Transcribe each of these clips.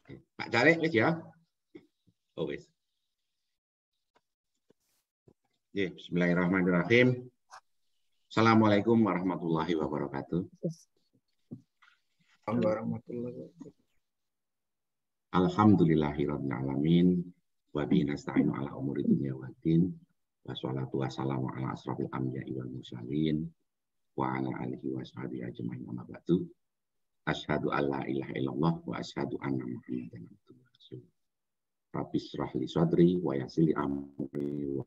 Pak Cari, wis ya? Oh, wis. Bismillahirrahmanirrahim. Assalamualaikum warahmatullahi wabarakatuh. Alhamdulillahirabbil alamin wa bihi nasta'inu ala umuri dunya waddin wassalatu wassalamu ala asrofil anbiya'i wal mursalin wa ala alihi wa sahbihi ajmain amma ba'du. Asyhadu an la ilaha illallah wa asyhadu anna muhammadan abduhu wa rasuluh. Rabbi shrah li sadri wa yassir li amri wa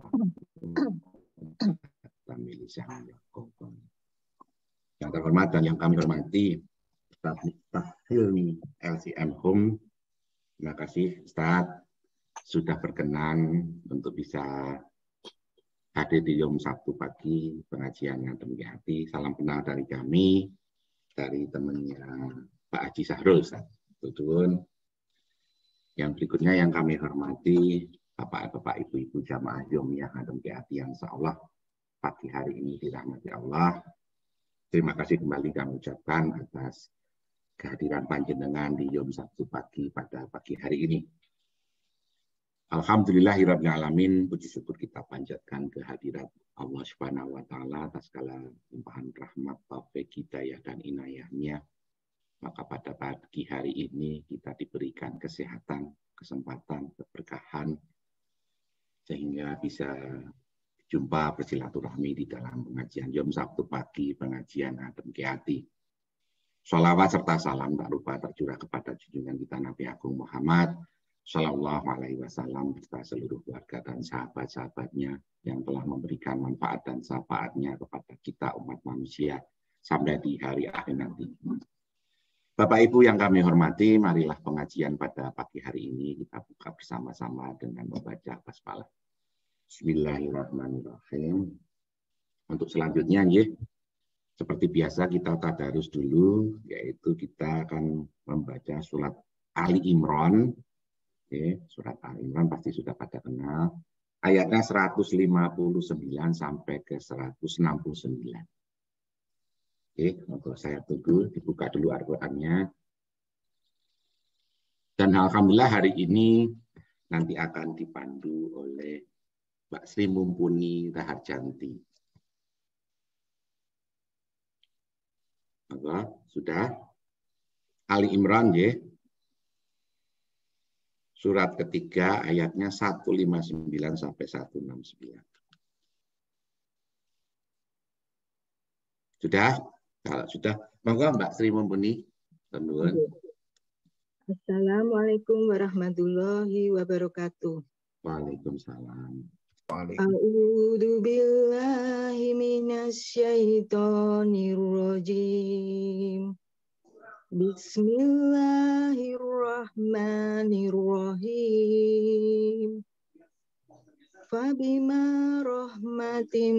yang terhormat dan yang kami hormati Ustaz Miftah Hilmi LCM Home. Terima kasih Ustaz sudah berkenan untuk bisa hadir di Yom Sabtu pagi pengajian Ngadem Ki Hati. Salam kenal dari kami, dari temannya Pak Haji Sahrul Ustaz. Tutun. Yang berikutnya yang kami hormati Bapak-bapak, Ibu-ibu jamaah Yomiyah Ngadem Ki Hati yang insyaallah pagi hari ini dirahmati Allah. Terima kasih kembali kami ucapkan atas kehadiran panjenengan di Yom Sabtu pagi pada pagi hari ini. Alhamdulillahirabbil alamin, puji syukur kita panjatkan kehadirat Allah Subhanahu wa taala atas segala limpahan rahmat, taufik, hidayah dan inayahnya. Maka pada pagi hari ini kita diberikan kesehatan, kesempatan, keberkahan sehingga bisa jumpa bersilaturahmi di dalam pengajian Yom Sabtu pagi pengajian Ngadem Ki Hati. Sholawat serta salam tak lupa tercurah kepada junjungan kita Nabi Agung Muhammad Sallallahu Alaihi Wasallam beserta seluruh keluarga dan sahabat-sahabatnya yang telah memberikan manfaat dan syafaatnya kepada kita umat manusia sampai di hari akhir nanti. Bapak Ibu yang kami hormati, marilah pengajian pada pagi hari ini kita buka bersama-sama dengan membaca basmalah. Bismillahirrahmanirrahim. Untuk selanjutnya, seperti biasa kita tadarus dulu, yaitu kita akan membaca surat Ali Imran. Surat Ali Imran pasti sudah pada kenal. Ayatnya 159 sampai ke 169. Untuk saya tunggu, dibuka dulu Al-Qur'annya. Dan alhamdulillah hari ini nanti akan dipandu oleh Mbak Sri Mumpuni Raharjanti. Sudah? Ali Imran, surat ketiga ayatnya 159 sampai 169. Sudah? Kalau sudah, monggo Mbak Sri Mumpuni. Assalamualaikum warahmatullahi wabarakatuh. Waalaikumsalam. A'udzu billahi minasyaitonir rajim. Bismillahirrahmanirrahim. Fabima rahmatin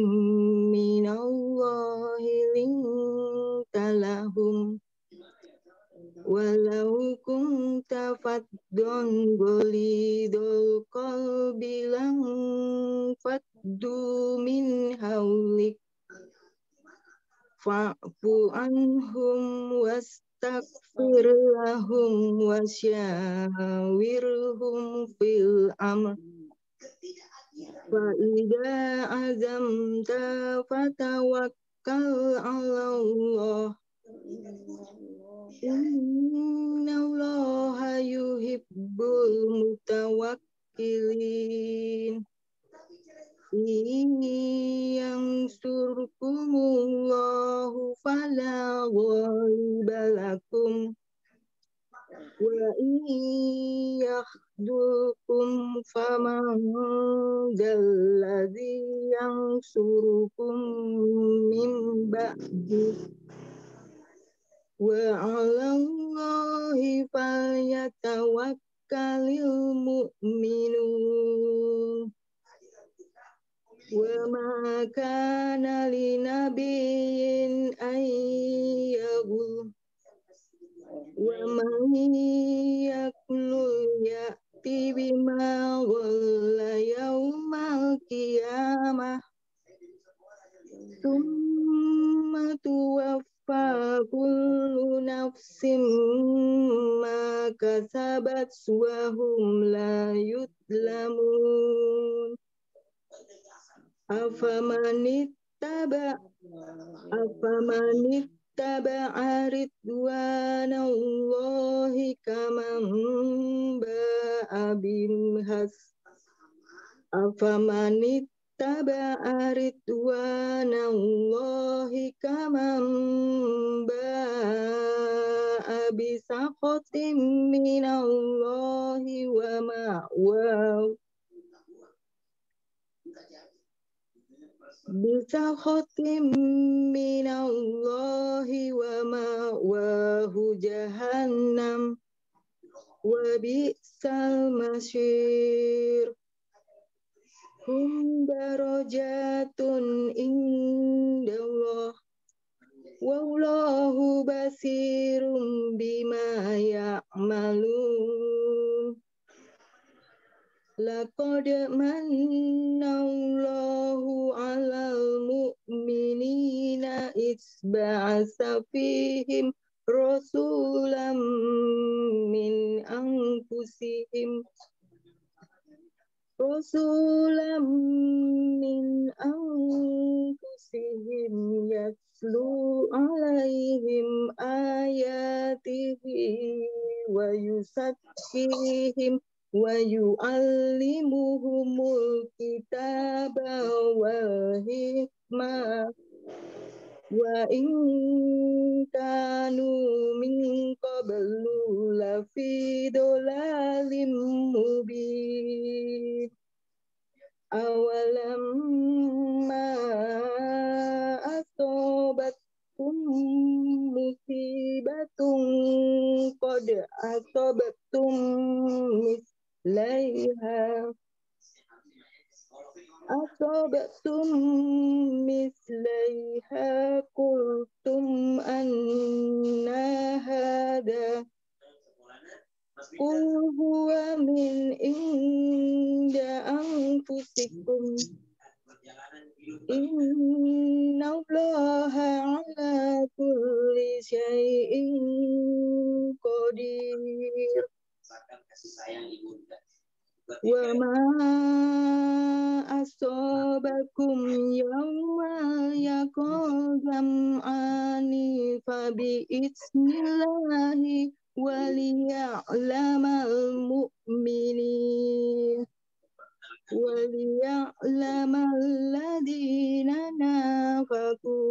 minallahi linta lahum walau kunta faddan ghalidul qalbi lam faddu min hawlik fa'fu anhum wastaghfir lahum wasyawirhum fil amr fa'idha azamta fatawakkal 'ala Allah innallaha yuhibbul mutawakkilin yang surkumullahu fala ghaliba lakum wa yakhdulkum faman dalladzi yang surukum min ba'di wa 'alallahi falyatawakkalul mu'minun. Wa ma kana linabiyyin ayyaghul wa man yaklul ya'ti bima ghalla yaumal qiyamah tsumma tuwaffa kullu nafsin mimma kasabat wa hum la yudlamun. Afamanittaba'a ridwanallahi kaman ba'a bil has. Afamanittaba'a ridwanallahi kaman ba'a bisakhatin minallahi wa ma'wahu. Bisakhatin minallahi wa ma'wahu jahannam wa bi'sal masir. Hum darajatun indallah wallahu basirum bima ya'malun. Laqad mannallahu 'alal mu'minina isba'asa fihim rasulam min anfusihim yatlu 'alaihim ayatihi wa yuzakkihim wa yu'allimuhumul kitaba wal hikmah wa in kanu min qablu lafi dolalim mubin. Awalam ma asobatkum musibatun qad asobatkum mislaiha qultum anna hada qul huwa min inda anfusikum innallaha ala kulli syai'in qadir. Wa ma asobakum yawma yaqul jam'ani fa bi ismillahi waliya'lamal mu'minin waliya'lamal ladina nafaqu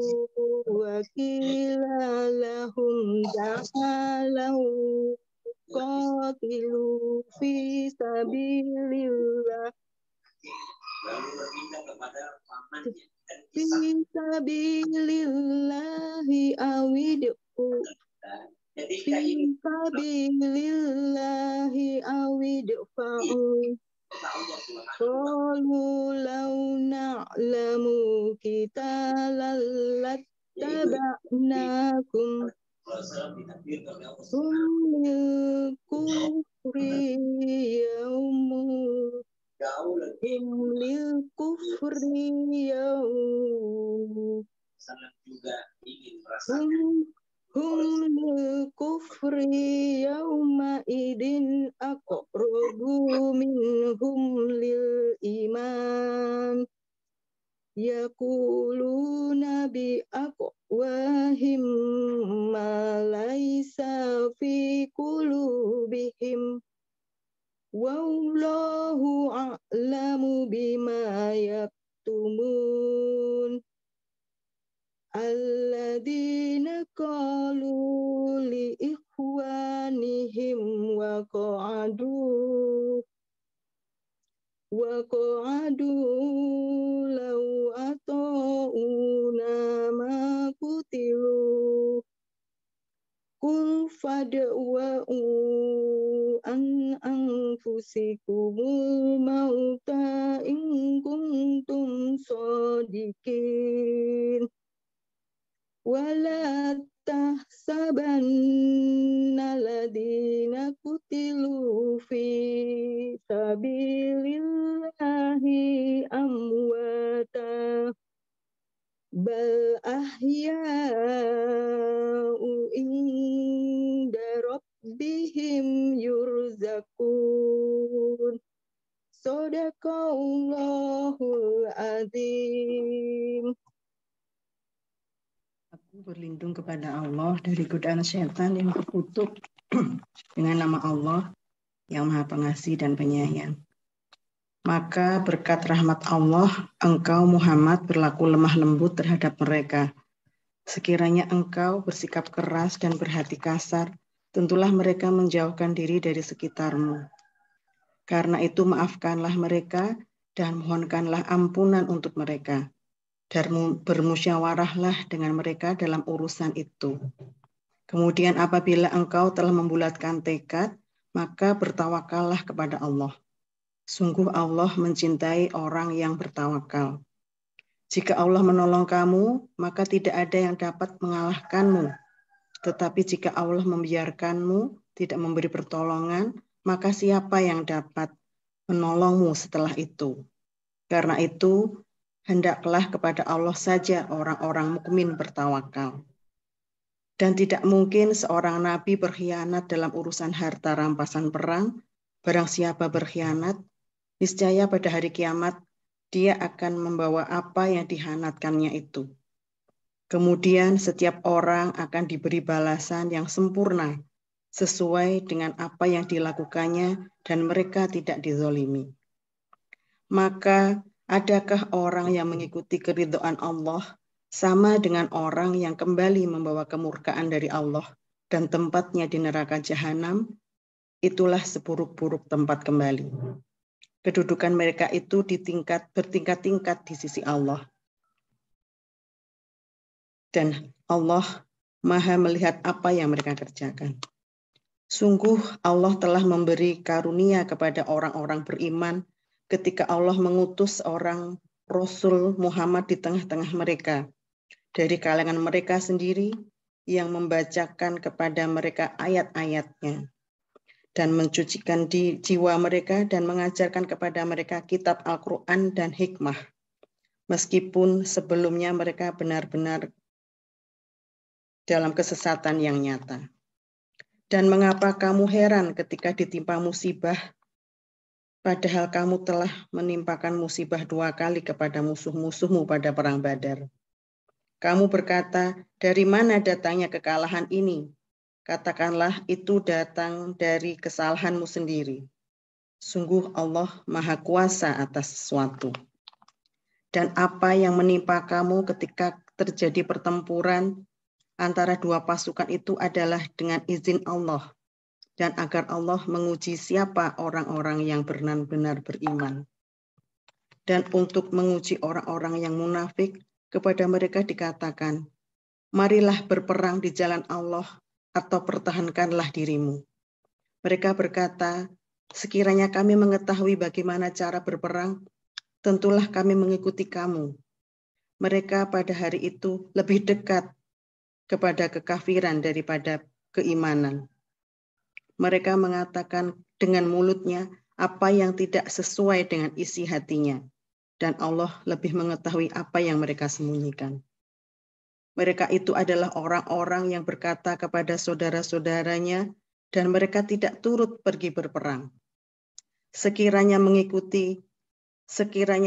wa qila lahum ta'alau qatilu fi sabilillah awidfa'u qalu law na'lamu qitalan lattaba'nakum humil kufri yawma idin aqrabu minhum lil iman yaquluna bi aqwahim ma laysa fi qulubihim wallahu a'lamu bima yaktumun. Alladzina qalu li ikhwanihim wa qa'adu law ata'una ma qutilu qul fad'u an anfusikumul mauta in kuntum shadiqin wala tahsabanna ladina qutilu fi sabilillahi amwata bal ahya'u inda rabbihim yurzaqun. Shadaqallahul azim. Aku berlindung kepada Allah dari godaan setan yang terkutuk dengan nama Allah yang Maha Pengasih dan Penyayang. Maka berkat rahmat Allah, engkau Muhammad berlaku lemah lembut terhadap mereka. Sekiranya engkau bersikap keras dan berhati kasar, tentulah mereka menjauhkan diri dari sekitarmu. Karena itu maafkanlah mereka dan mohonkanlah ampunan untuk mereka. Dan bermusyawarahlah dengan mereka dalam urusan itu. Kemudian apabila engkau telah membulatkan tekad, maka bertawakallah kepada Allah. Sungguh Allah mencintai orang yang bertawakal. Jika Allah menolong kamu, maka tidak ada yang dapat mengalahkanmu. Tetapi jika Allah membiarkanmu, tidak memberi pertolongan, maka siapa yang dapat menolongmu setelah itu? Karena itu, hendaklah kepada Allah saja orang-orang mukmin bertawakal. Dan tidak mungkin seorang nabi berkhianat dalam urusan harta rampasan perang. Barang siapa berkhianat, niscaya pada hari kiamat dia akan membawa apa yang dihanatkannya itu. Kemudian setiap orang akan diberi balasan yang sempurna sesuai dengan apa yang dilakukannya dan mereka tidak dizalimi. Maka adakah orang yang mengikuti keridhaan Allah sama dengan orang yang kembali membawa kemurkaan dari Allah dan tempatnya di neraka jahanam? Itulah seburuk-buruk tempat kembali. Kedudukan mereka itu bertingkat-tingkat di sisi Allah. Dan Allah Maha melihat apa yang mereka kerjakan. Sungguh Allah telah memberi karunia kepada orang-orang beriman ketika Allah mengutus seorang Rasul Muhammad di tengah-tengah mereka. Dari kalangan mereka sendiri yang membacakan kepada mereka ayat-ayatnya. Dan mencucikan di jiwa mereka dan mengajarkan kepada mereka kitab Al-Quran dan hikmah. Meskipun sebelumnya mereka benar-benar dalam kesesatan yang nyata. Dan mengapa kamu heran ketika ditimpa musibah, padahal kamu telah menimpakan musibah 2 kali kepada musuh-musuhmu pada perang Badar. Kamu berkata, dari mana datangnya kekalahan ini? Katakanlah itu datang dari kesalahanmu sendiri. Sungguh Allah Maha Kuasa atas sesuatu. Dan apa yang menimpa kamu ketika terjadi pertempuran antara 2 pasukan itu adalah dengan izin Allah. Dan agar Allah menguji siapa orang-orang yang benar-benar beriman. Dan untuk menguji orang-orang yang munafik, kepada mereka dikatakan, marilah berperang di jalan Allah atau pertahankanlah dirimu. Mereka berkata, sekiranya kami mengetahui bagaimana cara berperang, tentulah kami mengikuti kamu. Mereka pada hari itu lebih dekat kepada kekafiran daripada keimanan. Mereka mengatakan dengan mulutnya apa yang tidak sesuai dengan isi hatinya, dan Allah lebih mengetahui apa yang mereka sembunyikan. Mereka itu adalah orang-orang yang berkata kepada saudara-saudaranya, dan mereka tidak turut pergi berperang. Sekiranya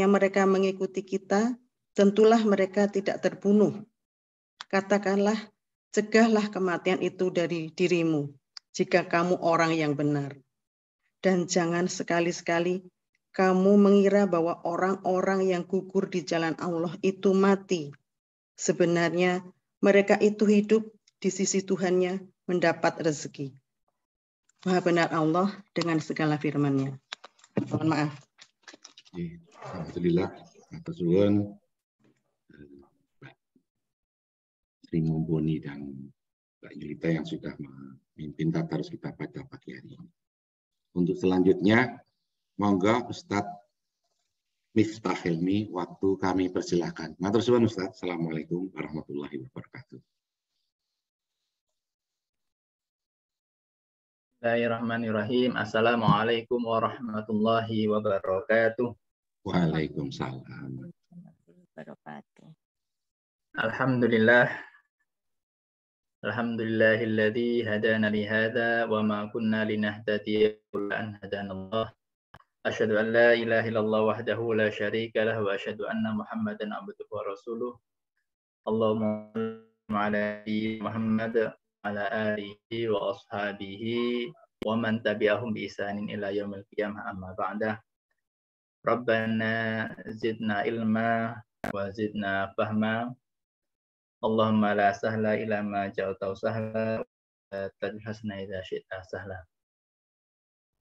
mereka mengikuti kita, tentulah mereka tidak terbunuh. Katakanlah, cegahlah kematian itu dari dirimu, jika kamu orang yang benar. Dan jangan sekali-sekali kamu mengira bahwa orang-orang yang gugur di jalan Allah itu mati. Sebenarnya mereka itu hidup di sisi Tuhannya mendapat rezeki. Maha benar Allah dengan segala firman-Nya. Mohon maaf. Alhamdulillah, atas suwun Pak Sri Mumpuni dan Mbak Yulita yang sudah memimpin tadarus kita pada pagi hari ini. Untuk selanjutnya, monggo Ustadz Miftah Helmi, waktu kami persilahkan. Matur suwun Ustadz. Assalamualaikum warahmatullahi wabarakatuh. Bismillahirrahmanirrahim. Assalamualaikum warahmatullahi wabarakatuh. Waalaikumsalam. Alhamdulillah. Alhamdulillahilladzi hadana li hadza wa ma kunna linahtadiya laula an hadanallah. Asyhadu an la ilaha illallah wahdahu la syarika lah wa asyhadu anna Muhammadan abduhu wa rasuluh. Allahumma ala Muhammad ala alihi wa ashabihi wa man tabi'ahum bi ihsanin ila yaumil qiyamah amma ba'da. Rabbana zidna ilma wa zidna fahma. Allahumma la sahla ila ma ja'altahu sahla wa tajhasna idza syi'ta sahla.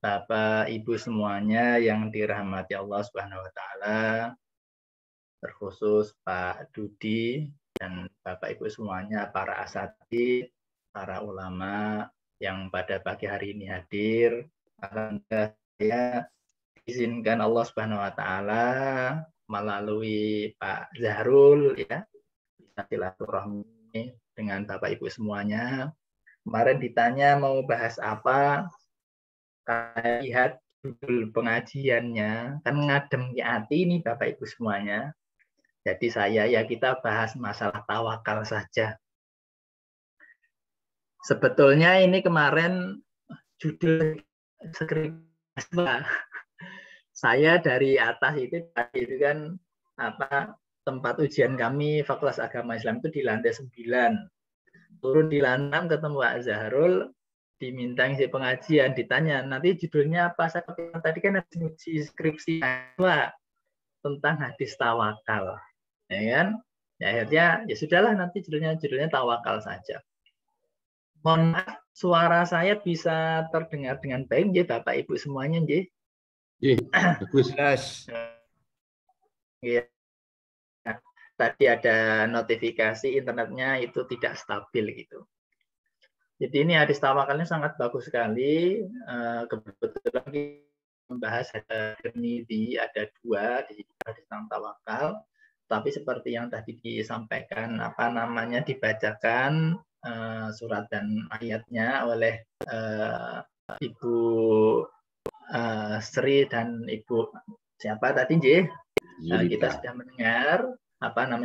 Bapak Ibu semuanya yang dirahmati Allah Subhanahu wa taala, terkhusus Pak Dudi dan Bapak Ibu semuanya, para asatidz, para ulama yang pada pagi hari ini hadir. Alhamdulillah, saya izinkan Allah Subhanahu wa taala melalui Pak Zahrul ya, bisa silaturahmi dengan Bapak Ibu semuanya. Kemarin ditanya mau bahas apa, saya lihat judul pengajiannya kan ngadem di hati nih Bapak Ibu semuanya. Jadi kita bahas masalah tawakal saja. Sebetulnya ini kemarin judul skrip saya dari atas itu kan tempat ujian kami Fakultas Agama Islam itu di lantai 9. Turun di lantai 6 ketemu Pak Zahrul, diminta ngisi pengajian, ditanya nanti judulnya apa. Saya tadi kan uji skripsi Pak tentang hadis tawakal, ya kan? Ya akhirnya ya sudahlah, nanti judulnya tawakal saja. Mohon maaf, suara saya bisa terdengar dengan baik ya Bapak Ibu semuanya ya? Bagus. Ya. Tadi ada notifikasi internetnya itu tidak stabil gitu. Jadi ini hadis tawakalnya sangat bagus sekali. Kebetulan kita membahas ada Tirmidzi, ada 2 di hadis tentang tawakal. Tapi seperti yang tadi disampaikan, dibacakan surat dan ayatnya oleh Ibu Sri dan Ibu siapa tadi J? Kita sudah mendengar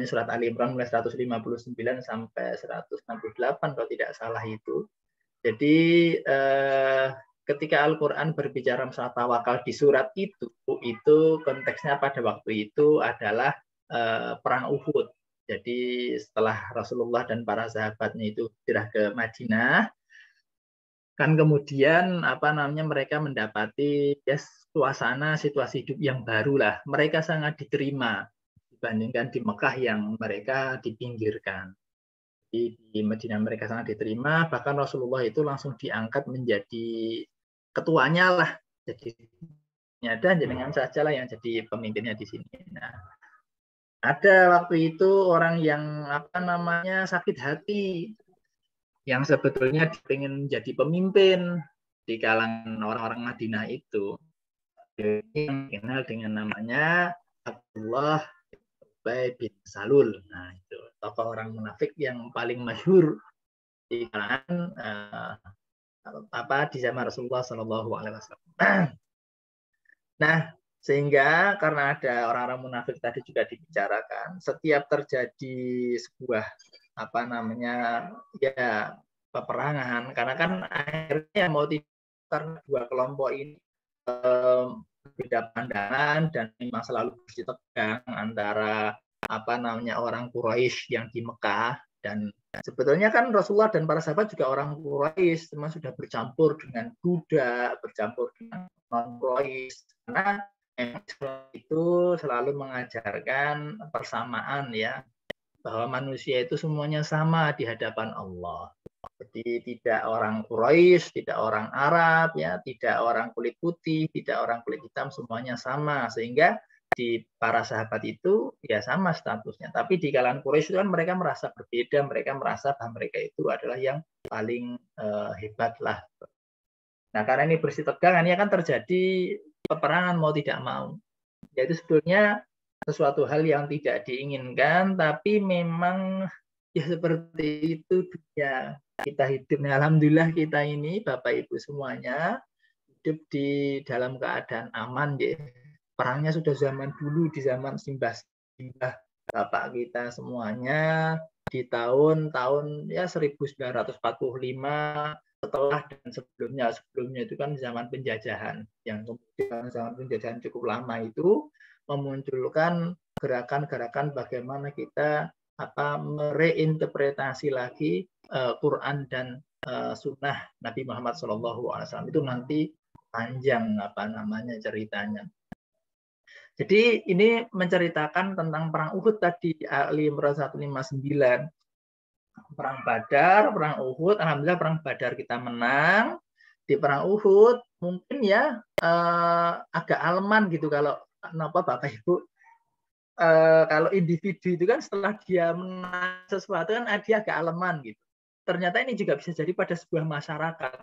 surat Ali Imran mulai 159 sampai 168 kalau tidak salah itu. Jadi ketika Al-Qur'an berbicara masalah tawakal di surat itu konteksnya pada waktu itu adalah perang Uhud. Jadi setelah Rasulullah dan para sahabatnya itu hijrah ke Madinah, kan kemudian mereka mendapati suasana situasi hidup yang baru lah. Mereka sangat diterima dibandingkan di Mekah yang mereka dipinggirkan. Di Madinah mereka sangat diterima, bahkan Rasulullah itu langsung diangkat menjadi ketuanya lah. Jadi dan jenengan sajalah yang jadi pemimpinnya di sini. Nah, ada waktu itu orang yang sakit hati, yang sebetulnya ingin menjadi pemimpin di kalangan orang-orang Madinah itu. Yang dikenal dengan namanya Abdullah bin Salul. Nah, itu tokoh orang munafik yang paling masyhur di kalangan di zaman Rasulullah Shallallahu Alaihi Wasallam. Nah, sehingga karena ada orang-orang munafik tadi juga dibicarakan, setiap terjadi sebuah peperangan, karena kan akhirnya mau karena 2 kelompok ini beda pandangan dan memang selalu tegang antara orang Quraisy yang di Mekah, dan sebetulnya kan Rasulullah dan para sahabat juga orang Quraisy, cuma sudah bercampur dengan Buddha, bercampur dengan non Quraisy, karena itu selalu mengajarkan persamaan ya, bahwa manusia itu semuanya sama di hadapan Allah. Jadi tidak orang Quraisy, tidak orang Arab, ya, tidak orang kulit putih, tidak orang kulit hitam, semuanya sama. Sehingga di para sahabat itu ya sama statusnya. Tapi di kalangan Quraisy itu kan mereka merasa berbeda, mereka merasa bahwa mereka itu adalah yang paling hebat lah. Nah, karena ini bersih tegangan, ya kan terjadi peperangan mau tidak mau. Jadi sebetulnya sesuatu hal yang tidak diinginkan, tapi memang ya seperti itu dunia kita hidup. Nah, alhamdulillah kita ini Bapak Ibu semuanya hidup di dalam keadaan aman ya. Perangnya sudah zaman dulu, di zaman simbah Bapak kita semuanya di tahun-tahun ya 1945 setelah dan sebelumnya itu kan zaman penjajahan, yang kemudian zaman penjajahan cukup lama itu memunculkan gerakan-gerakan bagaimana kita mereinterpretasi lagi Quran dan sunnah Nabi Muhammad SAW. Itu nanti panjang ceritanya. Jadi ini menceritakan tentang perang Uhud tadi, Ali Imran 159. Perang Badar, perang Uhud, alhamdulillah perang Badar kita menang. Di perang Uhud mungkin ya agak aleman gitu kalau Bapak Ibu. Kalau individu itu kan setelah dia menang sesuatu kan dia agak aleman gitu. Ternyata ini juga bisa jadi pada sebuah masyarakat.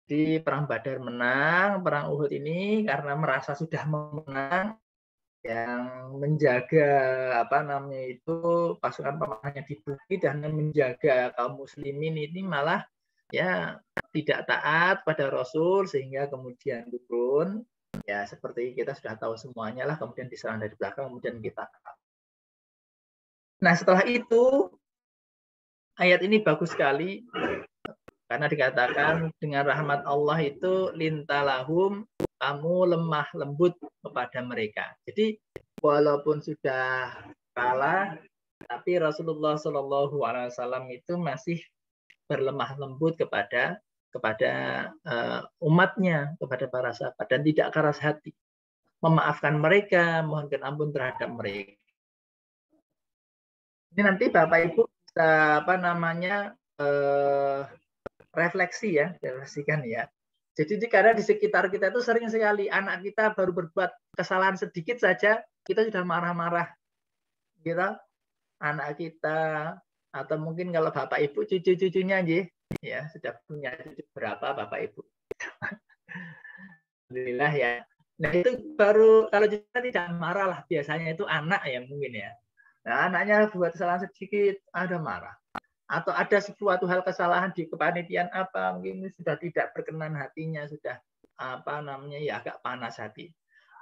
Di perang Badar menang, perang Uhud ini karena merasa sudah menang, yang menjaga pasukan pemanahnya di bukit dan menjaga kaum muslimin ini malah ya tidak taat pada Rasul sehingga kemudian turun. Ya seperti kita sudah tahu semuanya lah, kemudian diserang dari belakang, kemudian kita kalah. Nah setelah itu ayat ini bagus sekali karena dikatakan dengan rahmat Allah itu lintalahum, kamu lemah lembut kepada mereka. Jadi walaupun sudah kalah, tapi Rasulullah SAW itu masih berlemah lembut kepada umatnya, kepada para sahabat, dan tidak keras hati, memaafkan mereka, mohonkan ampun terhadap mereka. Ini nanti Bapak Ibu bisa refleksikan ya. Jadi karena di sekitar kita itu sering sekali anak kita baru berbuat kesalahan sedikit saja kita sudah marah-marah. Kita anak kita atau mungkin kalau Bapak Ibu cucu-cucunya aja ya sudah punya cucu berapa Bapak Ibu. Alhamdulillah ya. Nah itu baru kalau kita tidak marah lah, biasanya itu anak ya mungkin ya. Nah anaknya buat kesalahan sedikit ada marah. Atau ada suatu hal kesalahan di kepanitiaan mungkin sudah tidak berkenan hatinya, sudah ya agak panas hati.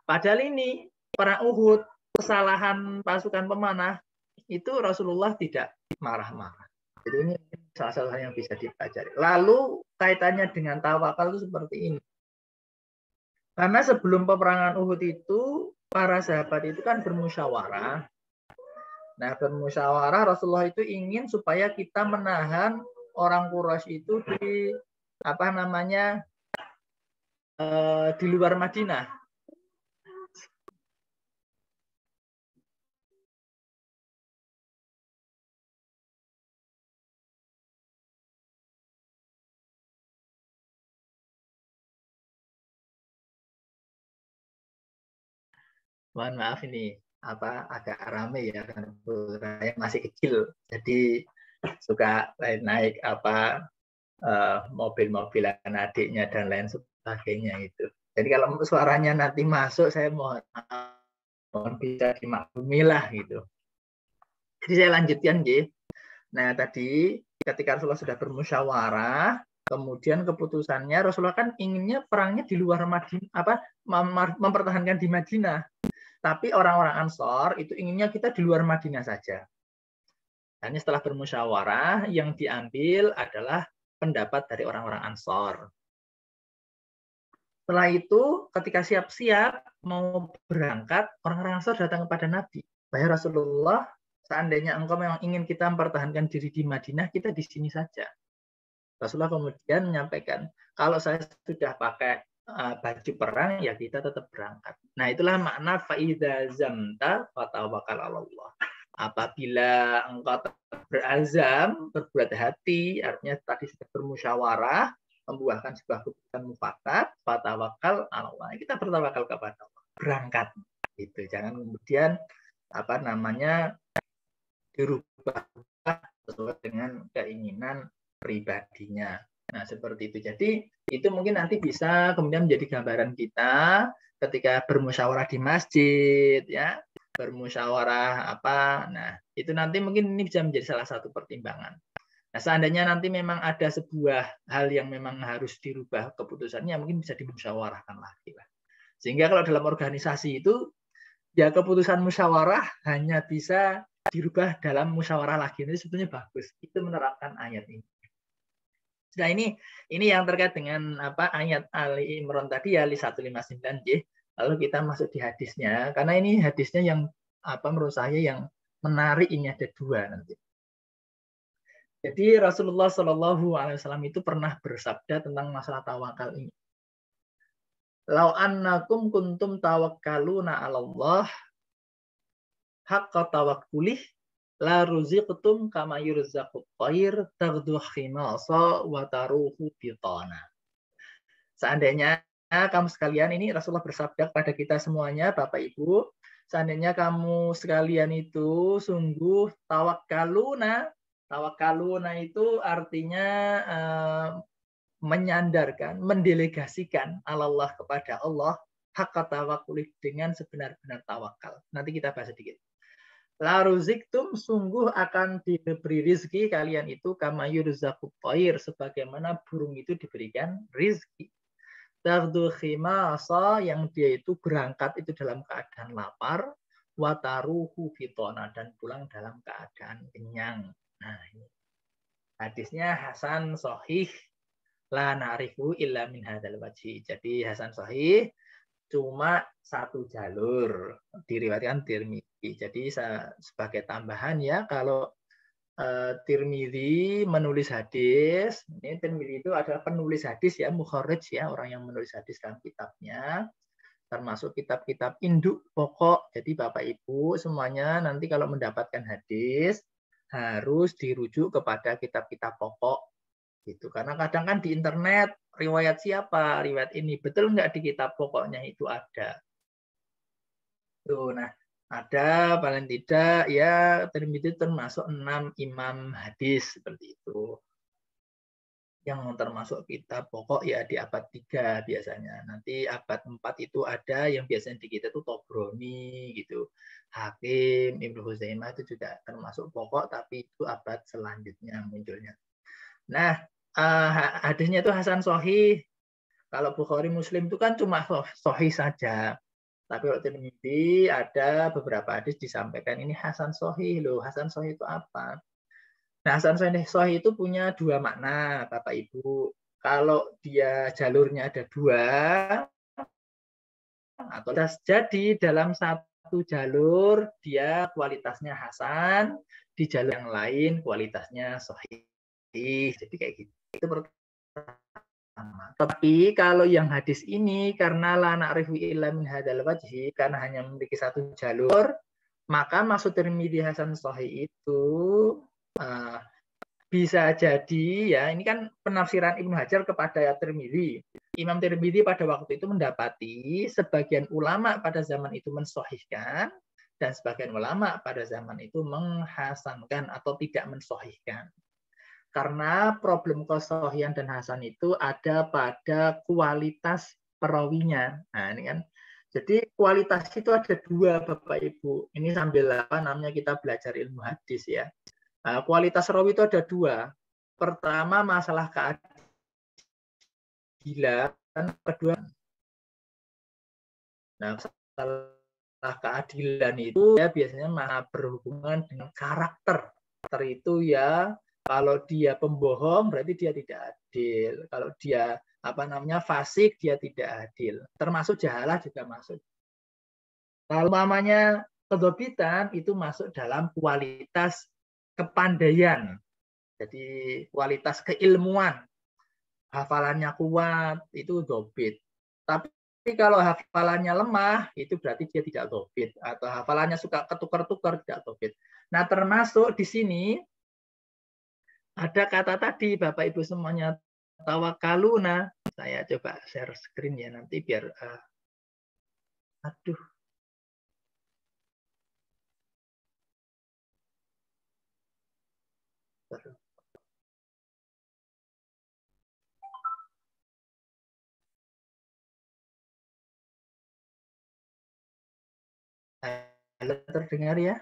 Padahal ini perang Uhud, kesalahan pasukan pemanah itu Rasulullah tidak marah-marah. Jadi ini salah satu hal yang bisa dipelajari. Lalu kaitannya dengan tawakal itu seperti ini. Karena sebelum peperangan Uhud itu para sahabat itu kan bermusyawarah. Nah, bermusyawarah Rasulullah itu ingin supaya kita menahan orang Quraisy itu di di luar Madinah. Mohon maaf ini agak rame ya karena saya masih kecil, jadi suka naik mobil-mobilan adiknya dan lain sebagainya itu. Jadi kalau suaranya nanti masuk saya mohon bisa dimaklumi lah gitu. Jadi saya lanjutkan ya. Nah tadi ketika Rasulullah sudah bermusyawarah, kemudian keputusannya Rasulullah kan inginnya perangnya di luar Madinah, mempertahankan di Madinah. Tapi orang-orang Ansor itu inginnya kita di luar Madinah saja. Hanya setelah bermusyawarah yang diambil adalah pendapat dari orang-orang Ansor. Setelah itu ketika siap-siap mau berangkat, orang-orang Ansor datang kepada Nabi. Wahai Rasulullah, seandainya engkau memang ingin kita mempertahankan diri di Madinah, kita di sini saja. Rasulullah kemudian menyampaikan, kalau saya sudah pakai baju perang, ya kita tetap berangkat. Nah itulah makna fa'idha zamta fatawakal Allah. Apabila engkau berazam, berbuat hati, artinya tadi sudah bermusyawarah, membuahkan sebuah keputusan mufakat, fatawakal Allah. Kita bertawakal kepada Allah. Berangkat. Gitu. Jangan kemudian dirubah sesuai dengan keinginan pribadinya. Nah, seperti itu. Jadi, itu mungkin nanti bisa kemudian menjadi gambaran kita ketika bermusyawarah di masjid, ya, bermusyawarah nah, itu nanti mungkin ini bisa menjadi salah satu pertimbangan. Nah, seandainya nanti memang ada sebuah hal yang memang harus dirubah keputusannya, mungkin bisa dimusyawarahkan lagi lah. Sehingga kalau dalam organisasi itu, ya keputusan musyawarah hanya bisa dirubah dalam musyawarah lagi. Ini sebetulnya bagus. Itu menerapkan ayat ini. Nah, ini yang terkait dengan ayat Ali Imran tadi ya, Ali 159 J. Lalu kita masuk di hadisnya, karena ini hadisnya yang menurut saya yang menarik, ini ada dua nanti. Jadi Rasulullah Shallallahu Alaihi Wasallam itu pernah bersabda tentang masalah tawakal ini. Lau annakum kuntum tawakkaluna 'ala Allah haqqa tawakkulih la ruziqtum kama yurzaqut thair taghdu khimasa wa taruhu bitana. Seandainya kamu sekalian, ini Rasulullah bersabda kepada kita semuanya, Bapak Ibu, seandainya kamu sekalian itu sungguh tawakkaluna itu artinya menyandarkan, mendelegasikan Allah kepada Allah, hak tawakkul dengan sebenar-benar tawakal. Nanti kita bahas sedikit. La ruziktum, sungguh akan diberi rizki kalian itu kama yurzaqut thair, sebagaimana burung itu diberikan rizki. Taghdu khimasa, yang dia itu berangkat itu dalam keadaan lapar, wataruhu fitona, dan pulang dalam keadaan kenyang. Nah, ini hadisnya hasan sahih, la na'rifu illa min hadzal wajhi. Jadi hasan sahih, cuma satu jalur, diriwayatkan Tirmidzi. Jadi sebagai tambahan ya, kalau Tirmidzi menulis hadis, ini Tirmidzi itu adalah penulis hadis ya, mukharrij ya, orang yang menulis hadis dalam kitabnya, termasuk kitab-kitab induk pokok. Jadi Bapak Ibu semuanya nanti kalau mendapatkan hadis harus dirujuk kepada kitab-kitab pokok gitu. Karena kadang kan di internet riwayat siapa, riwayat ini betul nggak di kitab pokoknya itu ada. Tuh, nah ada paling tidak ya Tirmidzi termasuk 6 imam hadis seperti itu. Yang termasuk kitab pokok ya di abad 3 biasanya. Nanti abad 4 itu ada yang biasanya di kita itu Tobroni gitu. Hakim, Ibnu Huzaimah itu juga termasuk pokok, tapi itu abad selanjutnya munculnya. Nah, hadisnya itu hasan sahih. Kalau Bukhari Muslim itu kan cuma sahih saja. Tapi kalau Tirmidzi ada beberapa hadis disampaikan ini hasan sahih loh. Hasan sahih itu apa? Nah, hasan sahih itu punya dua makna, Bapak Ibu. Kalau dia jalurnya ada dua, atau jadi dalam satu jalur dia kualitasnya hasan, di jalur yang lain kualitasnya sahih. Jadi kayak gitu. Itu pertama. Tapi kalau yang hadis ini karena la na'rifu illa min hadzal wajhi, karena hanya memiliki satu jalur, maka maksud Tirmidzi hasan sahih itu bisa jadi ya, ini kan penafsiran Ibnu Hajar kepada Tirmidzi. Imam Tirmidzi pada waktu itu mendapati sebagian ulama pada zaman itu mensahihkan dan sebagian ulama pada zaman itu menghasankan atau tidak mensahihkan. Karena problem kesahihan dan hasan itu ada pada kualitas perawinya. Nah, ini kan. Jadi kualitas itu ada dua, Bapak Ibu. Ini sambil kita belajar ilmu hadis ya. Nah, kualitas rawi itu ada dua. Pertama masalah keadilan, kedua. Nah, masalah keadilan itu ya biasanya berhubungan dengan karakter. Karakter itu ya kalau dia pembohong berarti dia tidak adil. Kalau dia fasik dia tidak adil. Termasuk jahalah juga masuk. Kalau namanya kedobitan itu masuk dalam kualitas kepandaian. Jadi kualitas keilmuan. Hafalannya kuat itu dobit. Tapi kalau hafalannya lemah itu berarti dia tidak dobit. Atau hafalannya suka ketukar-tukar tidak dobit. Nah, termasuk di sini ada kata tadi Bapak Ibu semuanya tawakaluna. Saya coba share screen ya nanti biar aduh. Halo, terdengar ya?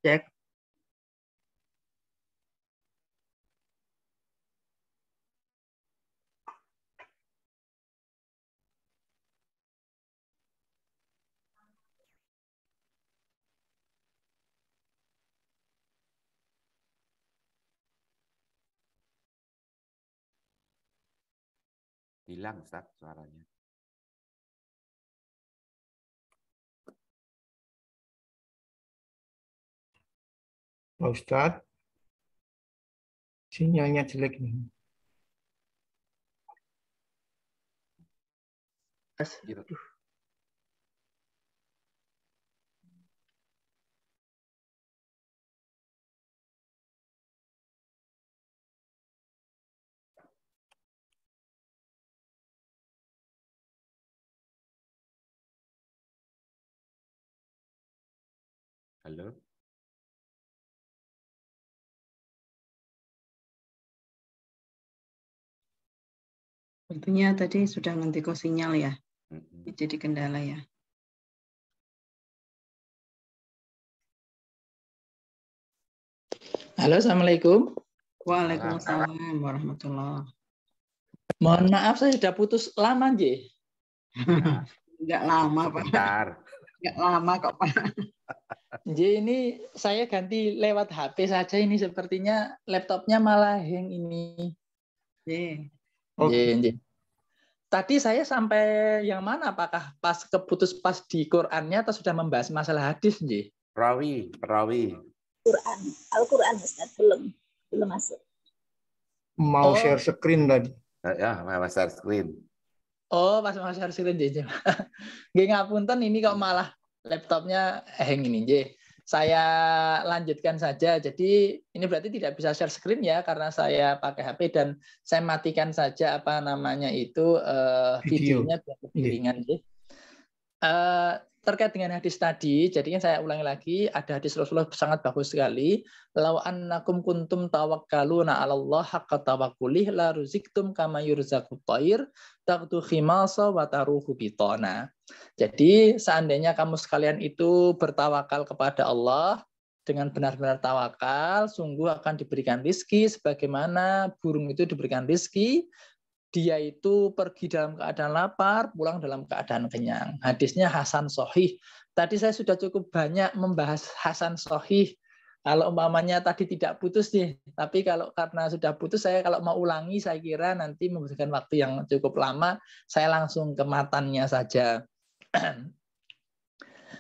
Cek. Hilang Ustaz suaranya. Pak Ustadz, sinyalnya jelek nih. Gitu. Halo. Tentunya tadi sudah ngentik sinyal ya. Jadi kendala ya. Halo, Assalamualaikum. Waalaikumsalam warahmatullahi. Mohon maaf, saya sudah putus lama, J. Enggak lama, Pak. Bentar. Enggak lama kok, Pak. J, ini saya ganti lewat HP saja. Ini sepertinya laptopnya malah hang ini. J. Tadi saya sampai yang mana? Apakah pas keputus pas di Qur'annya atau sudah membahas masalah hadis, J? Perawi. Quran, Al-Quran Ustaz, belum masuk. Mau share screen tadi. Ya, mau share screen. Oh, pas mau share screen, J. Nggih ngapunten, ini kok malah laptopnya hang ini, J. Saya lanjutkan saja. Jadi ini berarti tidak bisa share screen ya, karena saya pakai HP dan saya matikan saja apa namanya itu videonya biar lebih ringan. Terkait dengan hadis tadi, jadi kan saya ulangi lagi, ada hadis Rasulullah sangat bagus sekali. Lau annakum kuntum tawakkaluna 'alallah haqqa tawakkulih la ruziktum kama yurzaqut thair taqdu khimasa wa taruhu bitana. Jadi seandainya kamu sekalian itu bertawakal kepada Allah dengan benar-benar tawakal, sungguh akan diberikan rizki sebagaimana burung itu diberikan rizki. Dia itu pergi dalam keadaan lapar, pulang dalam keadaan kenyang. Hadisnya Hasan Sahih. Tadi saya sudah cukup banyak membahas Hasan Sahih. Kalau umpamanya tadi tidak putus nih, tapi kalau karena sudah putus, saya kalau mau ulangi, saya kira nanti membutuhkan waktu yang cukup lama. Saya langsung ke matannya saja.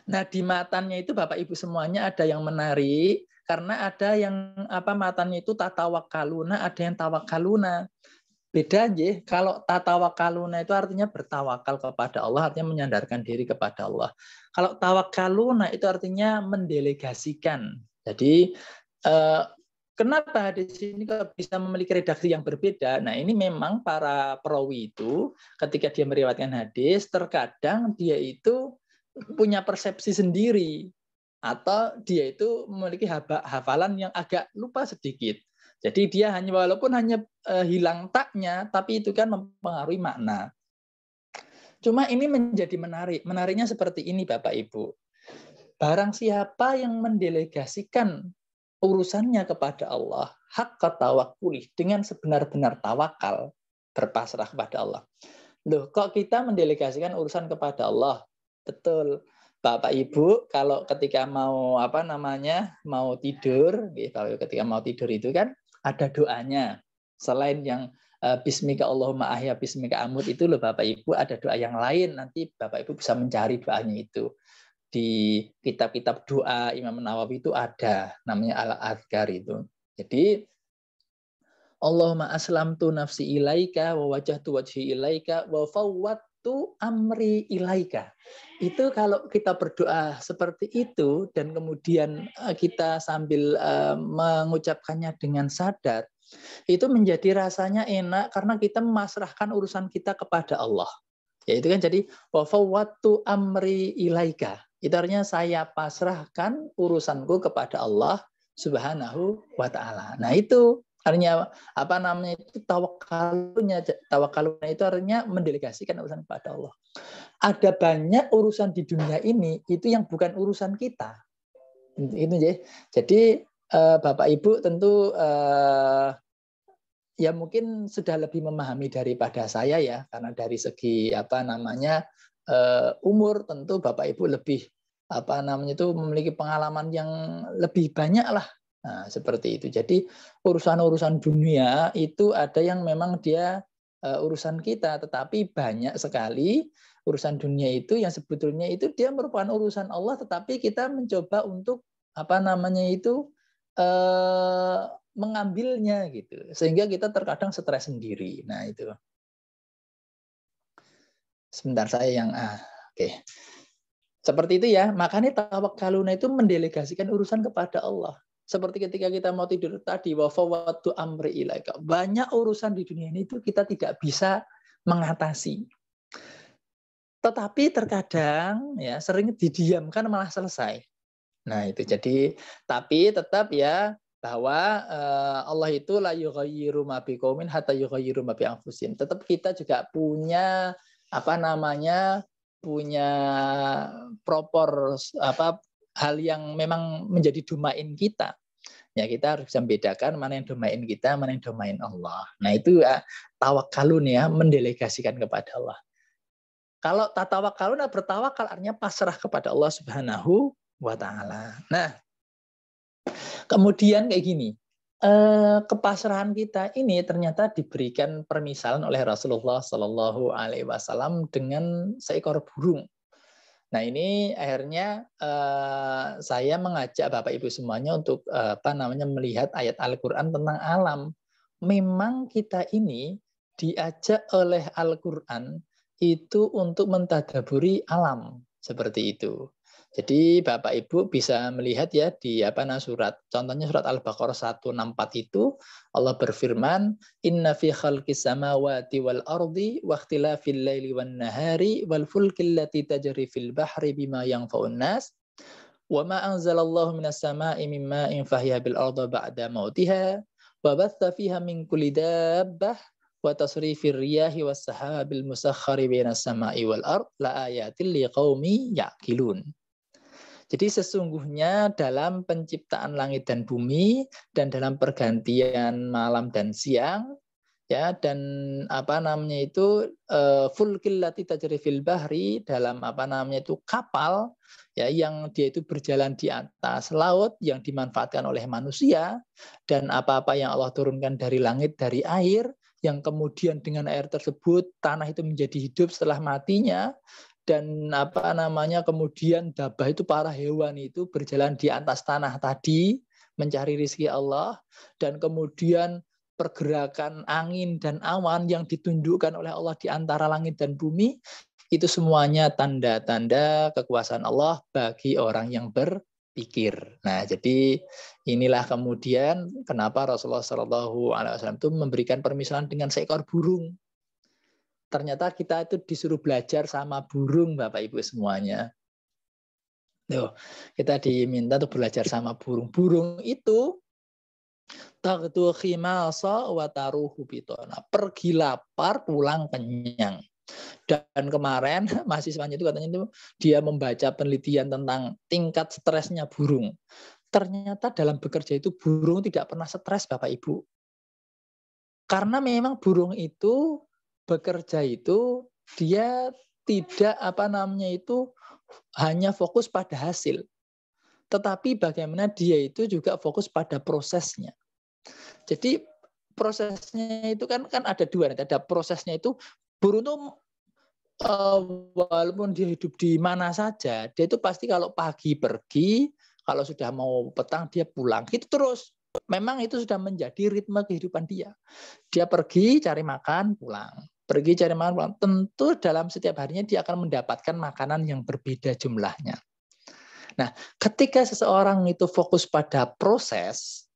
Nah, di matannya itu Bapak Ibu semuanya ada yang menarik, karena ada yang matannya itu tatawakkaluna, ada yang tawakkaluna. Beda aja, kalau tatawakaluna itu artinya bertawakal kepada Allah, artinya menyandarkan diri kepada Allah. Kalau tawakaluna itu artinya mendelegasikan. Jadi kenapa hadis ini bisa memiliki redaksi yang berbeda? Nah, ini memang para perawi itu ketika dia meriwayatkan hadis, terkadang dia itu punya persepsi sendiri atau dia itu memiliki hafalan yang agak lupa sedikit. Jadi dia walaupun hanya hilang taknya, tapi itu kan mempengaruhi makna. Cuma ini menjadi menarik. Menariknya seperti ini Bapak Ibu. Barang siapa yang mendelegasikan urusannya kepada Allah, haqqa tawakkuli, dengan sebenar-benar tawakal, berpasrah kepada Allah. Loh, kok kita mendelegasikan urusan kepada Allah? Betul. Bapak Ibu kalau ketika mau mau tidur, ketika mau tidur itu kan ada doanya. Selain yang bismika Allahumma ahya bismika amut itu loh Bapak Ibu, ada doa yang lain, nanti Bapak Ibu bisa mencari doanya itu. Di kitab-kitab doa Imam Nawawi itu ada, namanya Al-Adhkar itu. Jadi Allahumma aslamtu nafsi ilaika wa wajhtu wajhi ilaika wa fawwadtu amri ilaika. Itu kalau kita berdoa seperti itu dan kemudian kita sambil mengucapkannya dengan sadar, itu menjadi rasanya enak karena kita memasrahkan urusan kita kepada Allah. Yaitu kan jadi wa fawwadtu amri ilaika. Itu artinya saya pasrahkan urusanku kepada Allah Subhanahu wa taala. Nah, itu artinya itu tawakalnya itu artinya mendelegasikan urusan kepada Allah. Ada banyak urusan di dunia ini itu yang bukan urusan kita. Itu ya. Jadi Bapak Ibu tentu ya mungkin sudah lebih memahami daripada saya ya, karena dari segi umur tentu Bapak Ibu lebih memiliki pengalaman yang lebih banyak lah. Nah, seperti itu. Jadi urusan-urusan dunia itu ada yang memang dia urusan kita, tetapi banyak sekali urusan dunia itu yang sebetulnya itu dia merupakan urusan Allah, tetapi kita mencoba untuk mengambilnya gitu, sehingga kita terkadang stres sendiri. Nah itu. Sebentar saya yang oke. Seperti itu ya. Makanya tawakkaluna itu mendelegasikan urusan kepada Allah. Seperti ketika kita mau tidur tadi, wa fawwadtu amri ilaika. Banyak urusan di dunia ini itu kita tidak bisa mengatasi. Tetapi terkadang ya sering didiamkan malah selesai. Nah, itu jadi tapi tetap ya bahwa Allah itu la yughayyiru ma biqaumin hatta yughayyiru ma bi anfusihim. Tetap kita juga punya punya hal yang memang menjadi domain kita. Ya, kita harus bisa membedakan mana yang domain kita, mana yang domain Allah. Nah, itu ya tawakkalun ya, mendelegasikan kepada Allah. Kalau tatawakkalun bertawakal artinya pasrah kepada Allah Subhanahu wa taala. Nah, kemudian kayak gini. Kepasrahan kita ini ternyata diberikan permisalan oleh Rasulullah Shallallahu Alaihi Wasallam dengan seekor burung. Nah ini akhirnya saya mengajak Bapak Ibu semuanya untuk melihat ayat Al-Quran tentang alam. Memang kita ini diajak oleh Al-Quran itu untuk mentadaburi alam seperti itu. Jadi Bapak Ibu bisa melihat ya di contohnya surat Al-Baqarah 164 itu Allah berfirman, Inna fi khalqis samawati wal ardi wa ikhtilafil laili wan nahari wal fulkil lati tajri fil bahri bima yanfa'un nas wa ma anzalallahu minas sama'i min ma'in fahiya bil ardi ba'da mautiha wa batha fiha min kulli dabbah wa tasrifir riyahi was sahabil musakhkhari bainas sama'i wal ard la ayatil liqaumi ya'qilun. Jadi sesungguhnya dalam penciptaan langit dan bumi dan dalam pergantian malam dan siang ya dan fulkil lati tajri fil bahri dalam kapal ya yang dia itu berjalan di atas laut yang dimanfaatkan oleh manusia dan apa-apa yang Allah turunkan dari langit dari air yang kemudian dengan air tersebut tanah itu menjadi hidup setelah matinya. Dan kemudian dabah itu para hewan itu berjalan di atas tanah tadi mencari rezeki Allah dan kemudian pergerakan angin dan awan yang ditunjukkan oleh Allah di antara langit dan bumi itu semuanya tanda-tanda kekuasaan Allah bagi orang yang berpikir. Nah, jadi inilah kemudian kenapa Rasulullah SAW itu memberikan permisalan dengan seekor burung. Ternyata kita itu disuruh belajar sama burung, Bapak Ibu semuanya. Tuh, kita diminta untuk belajar sama burung. Burung itu taghdu khimasa wa taruhu bitona. Pergi lapar, pulang kenyang. Dan kemarin mahasiswanya itu katanya itu dia membaca penelitian tentang tingkat stresnya burung. Ternyata dalam bekerja itu burung tidak pernah stres, Bapak Ibu. Karena memang burung itu bekerja itu dia tidak hanya fokus pada hasil, tetapi bagaimana dia itu juga fokus pada prosesnya. Jadi prosesnya itu kan ada dua, ada prosesnya itu burung itu walaupun dia hidup di mana saja, dia itu pasti kalau pagi pergi, kalau sudah mau petang dia pulang, gitu terus. Memang itu sudah menjadi ritme kehidupan dia. Dia pergi cari makan, pulang. Pergi cari makan, pulang. Tentu dalam setiap harinya dia akan mendapatkan makanan yang berbeda jumlahnya. Nah, ketika seseorang itu fokus pada proses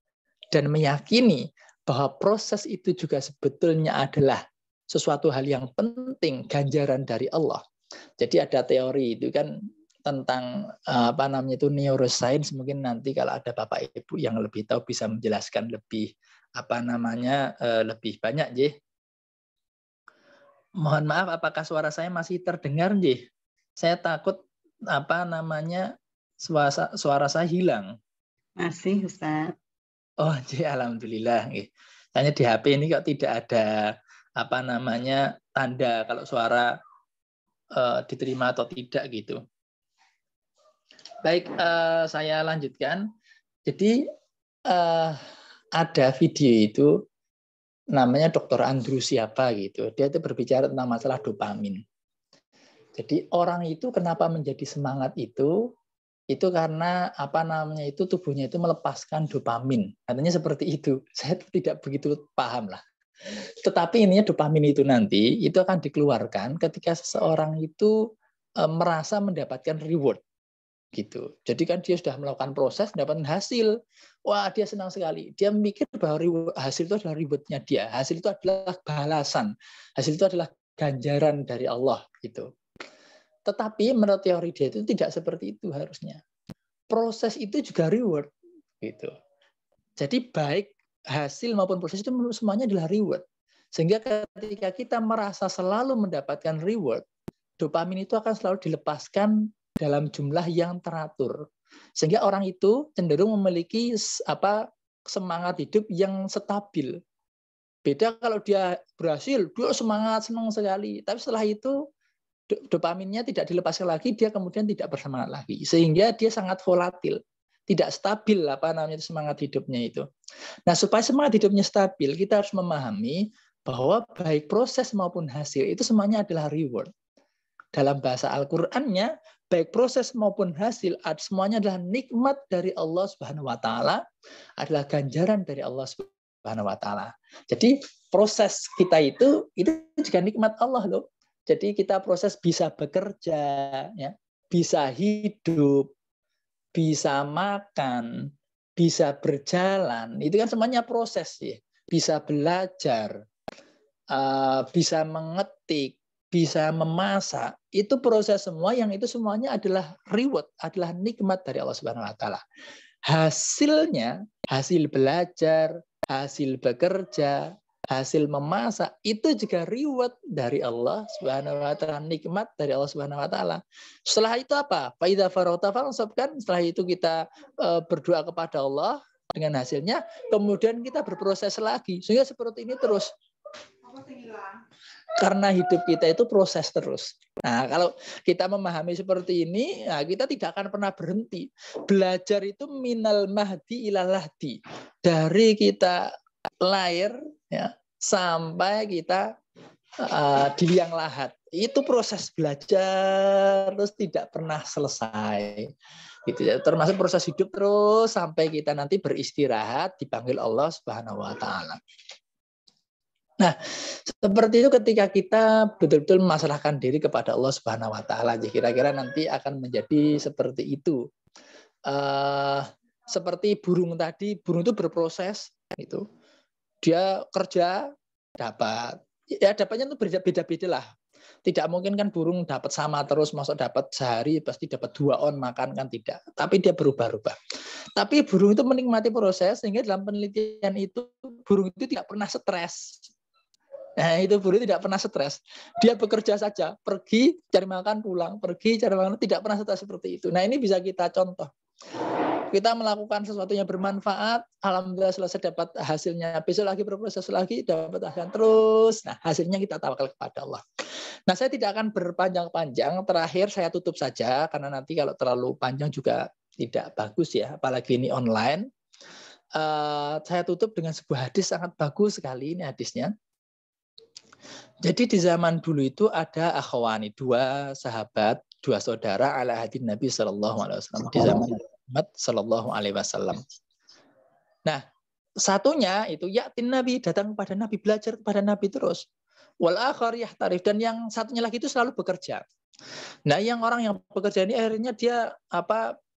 dan meyakini bahwa proses itu juga sebetulnya adalah sesuatu hal yang penting, ganjaran dari Allah. Jadi ada teori itu kan tentang neuroscience, mungkin nanti kalau ada Bapak Ibu yang lebih tahu bisa menjelaskan lebih lebih banyak, Jih. Mohon maaf, apakah suara saya masih terdengar, Jih? Saya takut suara saya hilang. Masih, Ustaz. Oh, Jih, alhamdulillah. Hanya di HP ini kok tidak ada tanda kalau suara diterima atau tidak gitu. Baik, saya lanjutkan. Jadi ada video itu namanya Dr. Andrew siapa gitu. Dia itu berbicara tentang masalah dopamin. Jadi orang itu kenapa menjadi semangat itu karena apa namanya itu tubuhnya itu melepaskan dopamin. Katanya seperti itu. Saya tidak begitu paham lah. Tetapi ininya dopamin itu nanti itu akan dikeluarkan ketika seseorang itu merasa mendapatkan reward gitu. Jadi kan dia sudah melakukan proses, mendapatkan hasil. Wah, dia senang sekali. Dia mikir bahwa hasil itu adalah rewardnya dia. Hasil itu adalah balasan. Hasil itu adalah ganjaran dari Allah gitu. Tetapi menurut teori dia itu tidak seperti itu harusnya. Proses itu juga reward gitu. Jadi baik hasil maupun proses itu semuanya adalah reward. Sehingga ketika kita merasa selalu mendapatkan reward, dopamin itu akan selalu dilepaskan dalam jumlah yang teratur. Sehingga orang itu cenderung memiliki semangat hidup yang stabil. Beda kalau dia berhasil, dia semangat, senang sekali. Tapi setelah itu dopaminnya tidak dilepaskan lagi, dia kemudian tidak bersemangat lagi. Sehingga dia sangat volatil. Tidak stabil semangat hidupnya itu. Nah, supaya semangat hidupnya stabil, kita harus memahami bahwa baik proses maupun hasil itu semuanya adalah reward. Dalam bahasa Al-Qur'annya, baik proses maupun hasil semuanya adalah nikmat dari Allah Subhanahu wa taala, adalah ganjaran dari Allah Subhanahu wa taala. Jadi proses kita itu juga nikmat Allah loh. Jadi kita proses bisa bekerja, ya, bisa hidup, bisa makan, bisa berjalan, itu kan semuanya proses ya. Bisa belajar, bisa mengetik, bisa memasak, itu proses semua yang itu semuanya adalah reward, adalah nikmat dari Allah Subhanahu wa taala. Hasilnya, hasil belajar, hasil bekerja, hasil memasak itu juga reward dari Allah Subhanahu wa taala, nikmat dari Allah Subhanahu wa taala. Setelah itu apa? Fa idza faragta fansab, kan setelah itu kita berdoa kepada Allah dengan hasilnya, kemudian kita berproses lagi. Sehingga seperti ini terus. Karena hidup kita itu proses terus. Nah, kalau kita memahami seperti ini, nah, kita tidak akan pernah berhenti. Belajar itu minal mahdi ilal lahdi. Dari kita lahir ya, sampai kita di liang lahat. Itu proses belajar terus tidak pernah selesai. Gitu ya. Termasuk proses hidup terus sampai kita nanti beristirahat dipanggil Allah Subhanahu wa taala. Nah, seperti itu ketika kita betul-betul memasrahkan diri kepada Allah Subhanahu wa taala, kira-kira nanti akan menjadi seperti itu. Seperti burung tadi, burung itu berproses gitu. Dia kerja dapat. Ya dapatnya itu beda-beda lah. Tidak mungkin kan burung dapat sama terus, masuk dapat sehari pasti dapat 2 on makan, kan tidak. Tapi dia berubah-ubah. Tapi burung itu menikmati proses, sehingga dalam penelitian itu burung itu tidak pernah stres. Nah, itu burung tidak pernah stres. Dia bekerja saja, pergi cari makan pulang, pergi cari makan, tidak pernah stres seperti itu. Nah, ini bisa kita contoh. Kita melakukan sesuatu yang bermanfaat, alhamdulillah selesai dapat hasilnya, besok lagi berproses lagi dapat hasil terus. Nah, hasilnya kita tawakal kepada Allah. Nah, saya tidak akan berpanjang-panjang. Terakhir saya tutup saja karena nanti kalau terlalu panjang juga tidak bagus ya, apalagi ini online. Saya tutup dengan sebuah hadis sangat bagus sekali ini hadisnya. Jadi di zaman dulu itu ada akhwani, 2 sahabat, 2 saudara ala hadin Nabi sallallahu alaihi wasallam di zaman Muhammad sallallahu alaihi wasallam. Nah, satunya itu yatin Nabi, datang kepada Nabi, belajar kepada Nabi terus. Wal akhar yahtarif, dan yang satunya lagi itu selalu bekerja. Nah, orang yang bekerja ini akhirnya dia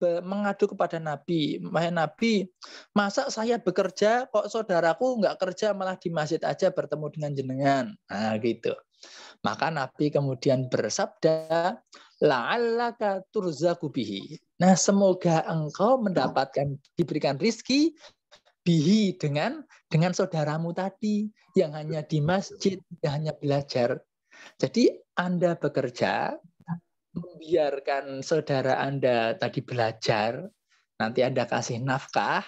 mengadu kepada Nabi, wahai Nabi, masa saya bekerja kok saudaraku nggak kerja malah di masjid aja bertemu dengan jenengan. Nah, gitu. Maka Nabi kemudian bersabda, la'allaka turzaku bihi. Nah, semoga engkau diberikan rizki bihi dengan saudaramu tadi yang hanya di masjid, yang hanya belajar. Jadi Anda bekerja, membiarkan saudara Anda tadi belajar, nanti Anda kasih nafkah.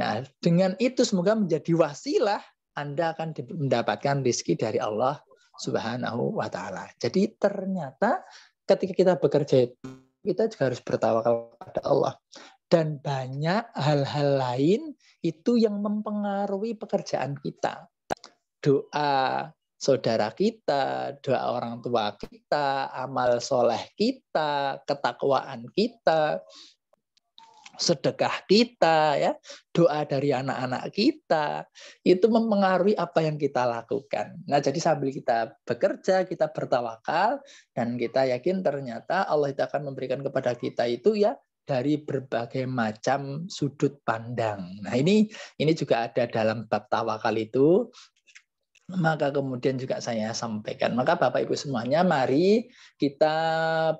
Nah, dengan itu semoga menjadi wasilah Anda akan mendapatkan rezeki dari Allah Subhanahu wa taala. Jadi ternyata ketika kita bekerja kita juga harus bertawakal kepada Allah. Dan banyak hal-hal lain itu yang mempengaruhi pekerjaan kita. doa saudara kita, doa orang tua kita, amal soleh kita, ketakwaan kita, sedekah kita, ya, doa dari anak-anak kita, itu mempengaruhi apa yang kita lakukan. Nah, jadi sambil kita bekerja, kita bertawakal, dan kita yakin ternyata Allah itu akan memberikan kepada kita itu ya dari berbagai macam sudut pandang. Nah, ini juga ada dalam bab tawakal itu. Maka kemudian juga saya sampaikan, maka Bapak Ibu semuanya, mari kita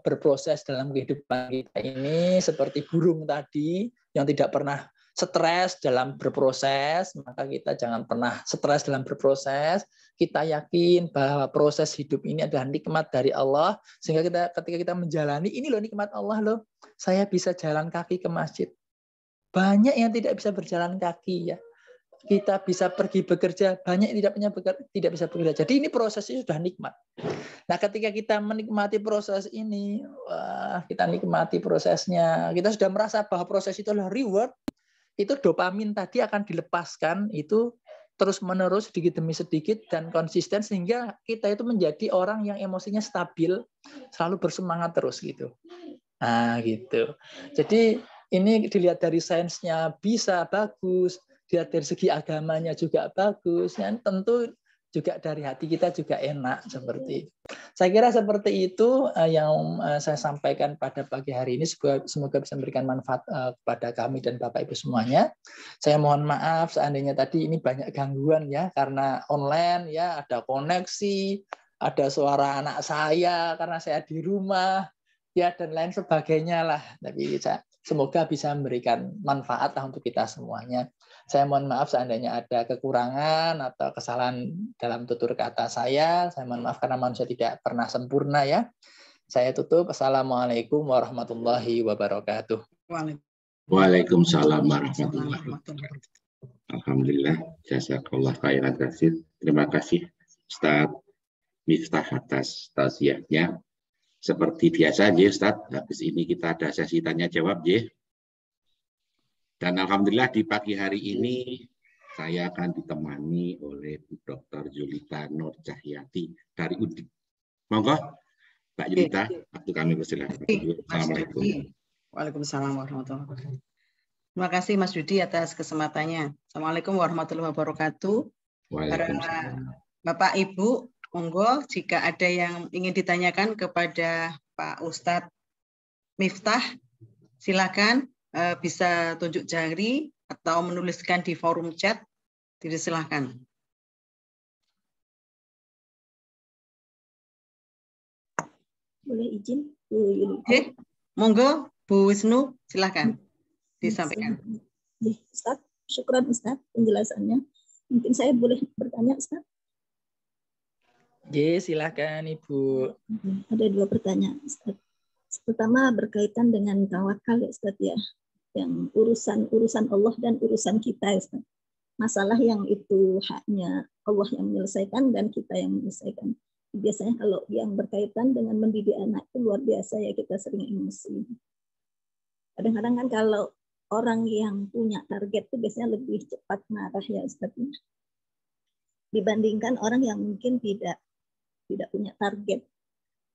berproses dalam kehidupan kita ini seperti burung tadi yang tidak pernah stres dalam berproses, maka kita jangan pernah stres dalam berproses. Kita yakin bahwa proses hidup ini adalah nikmat dari Allah, sehingga ketika kita menjalani, ini loh nikmat Allah loh, saya bisa jalan kaki ke masjid. Banyak yang tidak bisa berjalan kaki, ya. Kita bisa pergi bekerja, banyak yang tidak bisa bekerja. Jadi ini prosesnya sudah nikmat. Nah, ketika kita menikmati proses ini, wah, kita nikmati prosesnya, kita sudah merasa bahwa proses itu adalah reward, itu dopamin tadi akan dilepaskan, itu terus-menerus sedikit demi sedikit dan konsisten, sehingga kita itu menjadi orang yang emosinya stabil, selalu bersemangat terus gitu. Nah, gitu. Jadi ini dilihat dari sainsnya bisa bagus, dilihat dari segi agamanya juga bagus, dan tentu juga dari hati kita juga enak seperti itu. Saya kira seperti itu yang saya sampaikan pada pagi hari ini. Semoga bisa memberikan manfaat kepada kami dan Bapak Ibu semuanya. Saya mohon maaf seandainya tadi ini banyak gangguan ya, karena online ya, ada koneksi, ada suara anak saya karena saya di rumah ya, dan lain sebagainya lah. Tapi semoga bisa memberikan manfaat lah untuk kita semuanya. Saya mohon maaf seandainya ada kekurangan atau kesalahan dalam tutur kata saya. Saya mohon maaf karena manusia tidak pernah sempurna ya. Saya tutup. Assalamualaikum warahmatullahi wabarakatuh. Waalaikumsalam warahmatullahi wabarakatuh. Alhamdulillah, jazakallah khairan katsir. Terima kasih Ustaz Miftah atas tausiahnya. Seperti biasa ya Ustaz, habis ini kita ada sesi tanya jawab ya. Dan alhamdulillah di pagi hari ini saya akan ditemani oleh Bu Dr. Julita Nur Cahyati dari UNDIK. Monggo, Mbak Julita, waktu kami persilakan. Assalamualaikum. Waalaikumsalam warahmatullahi wabarakatuh. Terima kasih Mas Yudi atas kesempatannya. Assalamualaikum warahmatullahi wabarakatuh. Waalaikumsalam. Bapak Ibu, monggo jika ada yang ingin ditanyakan kepada Pak Ustadz Miftah, silakan. Bisa tunjuk jari atau menuliskan di forum chat, disilahkan. Boleh izin? Oke, monggo Bu Wisnu, silakan disampaikan. Ustaz, syukran Ustaz penjelasannya. Mungkin saya boleh bertanya Ustaz? Ya, silakan Ibu. Ada 2 pertanyaan Ustaz. Pertama berkaitan dengan tawakal ya Ustaz ya. Yang urusan Allah dan urusan kita, Ustaz. Masalah yang itu haknya Allah yang menyelesaikan dan kita yang menyelesaikan. Biasanya kalau yang berkaitan dengan mendidik anak itu luar biasa ya, kita sering emosi. Kadang-kadang kan kalau orang yang punya target itu biasanya lebih cepat marah ya Ustaz. Dibandingkan orang yang mungkin tidak punya target.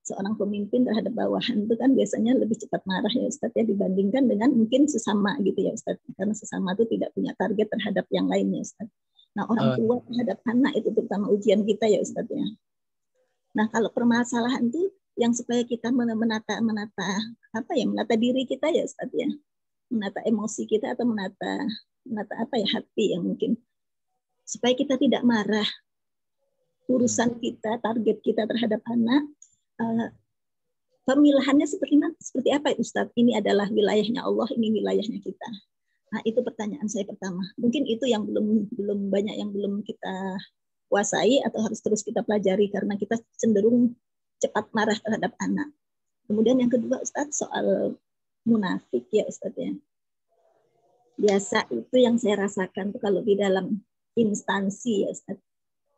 Seorang pemimpin terhadap bawahan itu kan biasanya lebih cepat marah ya Ustaz ya, dibandingkan dengan mungkin sesama gitu ya Ustaz, karena sesama itu tidak punya target terhadap yang lainnya Ustaz. Nah, orang tua terhadap anak itu terutama ujian kita ya Ustaz ya. Nah, kalau permasalahan itu yang supaya kita menata diri kita ya Ustaz ya, menata emosi kita atau menata hati yang mungkin supaya kita tidak marah. Urusan kita, target kita terhadap anak, pemilahannya seperti apa Ustaz? Ini adalah wilayahnya Allah, ini wilayahnya kita. Nah, itu pertanyaan saya pertama. Mungkin itu yang belum banyak yang belum kita kuasai atau harus terus kita pelajari karena kita cenderung cepat marah terhadap anak. Kemudian yang kedua Ustaz, soal munafik ya Ustaz ya. Biasa itu yang saya rasakan tuh kalau di dalam instansi ya Ustaz,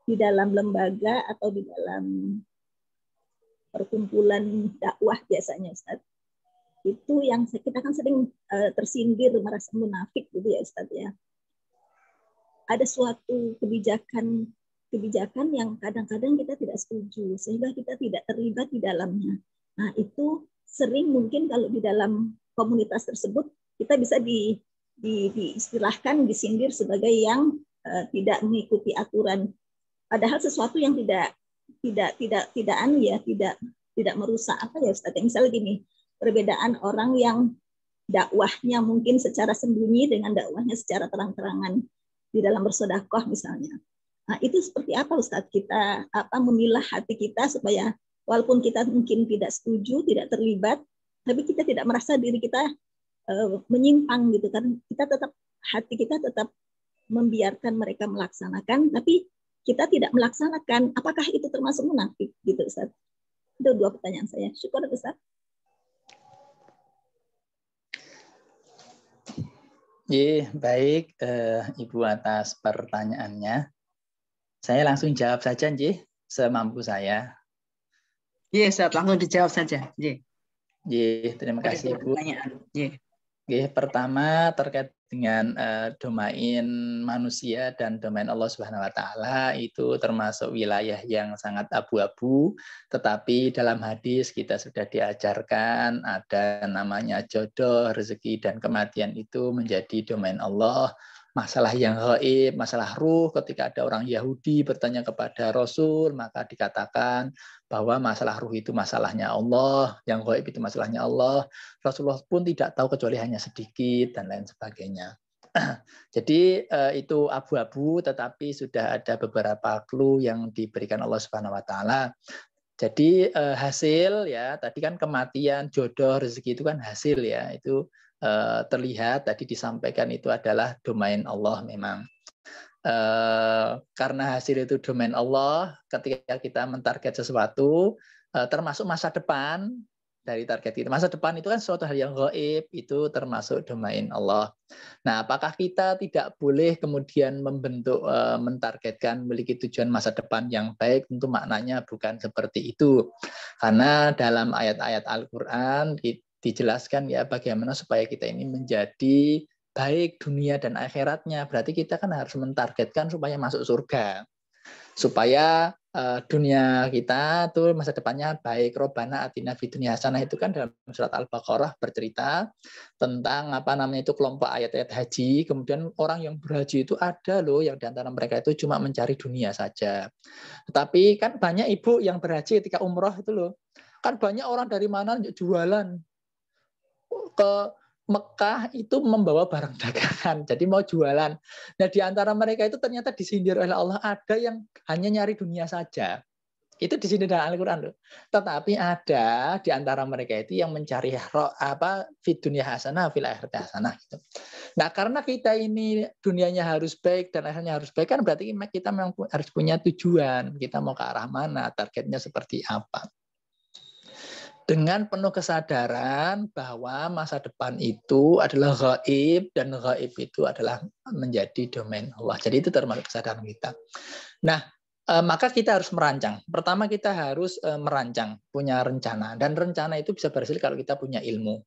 di dalam lembaga atau di dalam perkumpulan dakwah biasanya Ustaz. Itu yang kita kan sering tersindir merasa munafik gitu ya Ustaz ya. Ada suatu kebijakan kebijakan yang kadang-kadang kita tidak setuju, sehingga kita tidak terlibat di dalamnya. Nah, itu sering mungkin kalau di dalam komunitas tersebut kita bisa diistilahkan, disindir sebagai yang tidak mengikuti aturan. Padahal sesuatu yang tidak merusak apa ya Ustaz. Misalnya gini, perbedaan orang yang dakwahnya mungkin secara sembunyi dengan dakwahnya secara terang-terangan di dalam bersedekah misalnya. Nah, itu seperti apa Ustaz? Kita memilah hati kita supaya walaupun kita mungkin tidak setuju, tidak terlibat, tapi kita tidak merasa diri kita menyimpang gitu kan. Hati kita tetap membiarkan mereka melaksanakan, tapi kita tidak melaksanakan. Apakah itu termasuk munafik gitu Ustaz? Itu 2 pertanyaan saya. Syukur Ustaz. Baik Ibu atas pertanyaannya. Saya langsung jawab saja, Nggih, semampu saya. Iya, Ustaz, langsung dijawab saja. Terima kasih, Ibu. Pertama terkait dengan domain manusia dan domain Allah Subhanahu wa taala itu termasuk wilayah yang sangat abu-abu, tetapi dalam hadis kita sudah diajarkan ada namanya jodoh, rezeki dan kematian itu menjadi domain Allah. Masalah yang gaib, masalah ruh, ketika ada orang Yahudi bertanya kepada Rasul, maka dikatakan bahwa masalah ruh itu masalahnya Allah, yang gaib itu masalahnya Allah. Rasulullah pun tidak tahu kecuali hanya sedikit dan lain sebagainya. Jadi itu abu-abu, tetapi sudah ada beberapa clue yang diberikan Allah Subhanahu wa taala. Jadi hasil ya, tadi kan kematian, jodoh, rezeki itu kan hasil ya, itu terlihat tadi disampaikan itu adalah domain Allah memang. Karena hasil itu domain Allah, ketika kita mentarget sesuatu, termasuk masa depan dari target kita. Masa depan itu kan suatu hal yang gaib, itu termasuk domain Allah. Nah, apakah kita tidak boleh kemudian mentargetkan memiliki tujuan masa depan yang baik? Tentu maknanya bukan seperti itu. Karena dalam ayat-ayat Al-Quran dijelaskan ya bagaimana supaya kita ini menjadi baik dunia dan akhiratnya. Berarti kita kan harus mentargetkan supaya masuk surga. Supaya dunia kita tuh masa depannya baik. Robbana atina fid dunya hasanah itu kan dalam surat Al-Baqarah bercerita tentang itu kelompok ayat-ayat haji. Kemudian orang yang berhaji itu ada loh yang diantara mereka itu cuma mencari dunia saja. Tetapi kan banyak ibu yang berhaji ketika umroh itu loh. Kan banyak orang dari mana jualan ke Mekah itu membawa barang dagangan, jadi mau jualan. Nah, di antara mereka itu ternyata disindir oleh Allah, ada yang hanya nyari dunia saja. Itu disindir dalam Al-Quran loh. Tetapi ada di antara mereka itu yang mencari fid dunya hasanah fil akhirati hasanah gitu. Nah, karena kita ini dunianya harus baik dan akhirnya harus baik, kan berarti kita memang harus punya tujuan. Kita mau ke arah mana, targetnya seperti apa. Dengan penuh kesadaran bahwa masa depan itu adalah gaib dan gaib itu adalah menjadi domain Allah. Jadi itu termasuk kesadaran kita. Nah, maka kita harus merancang. Pertama kita harus merancang, punya rencana. Dan rencana itu bisa berhasil kalau kita punya ilmu.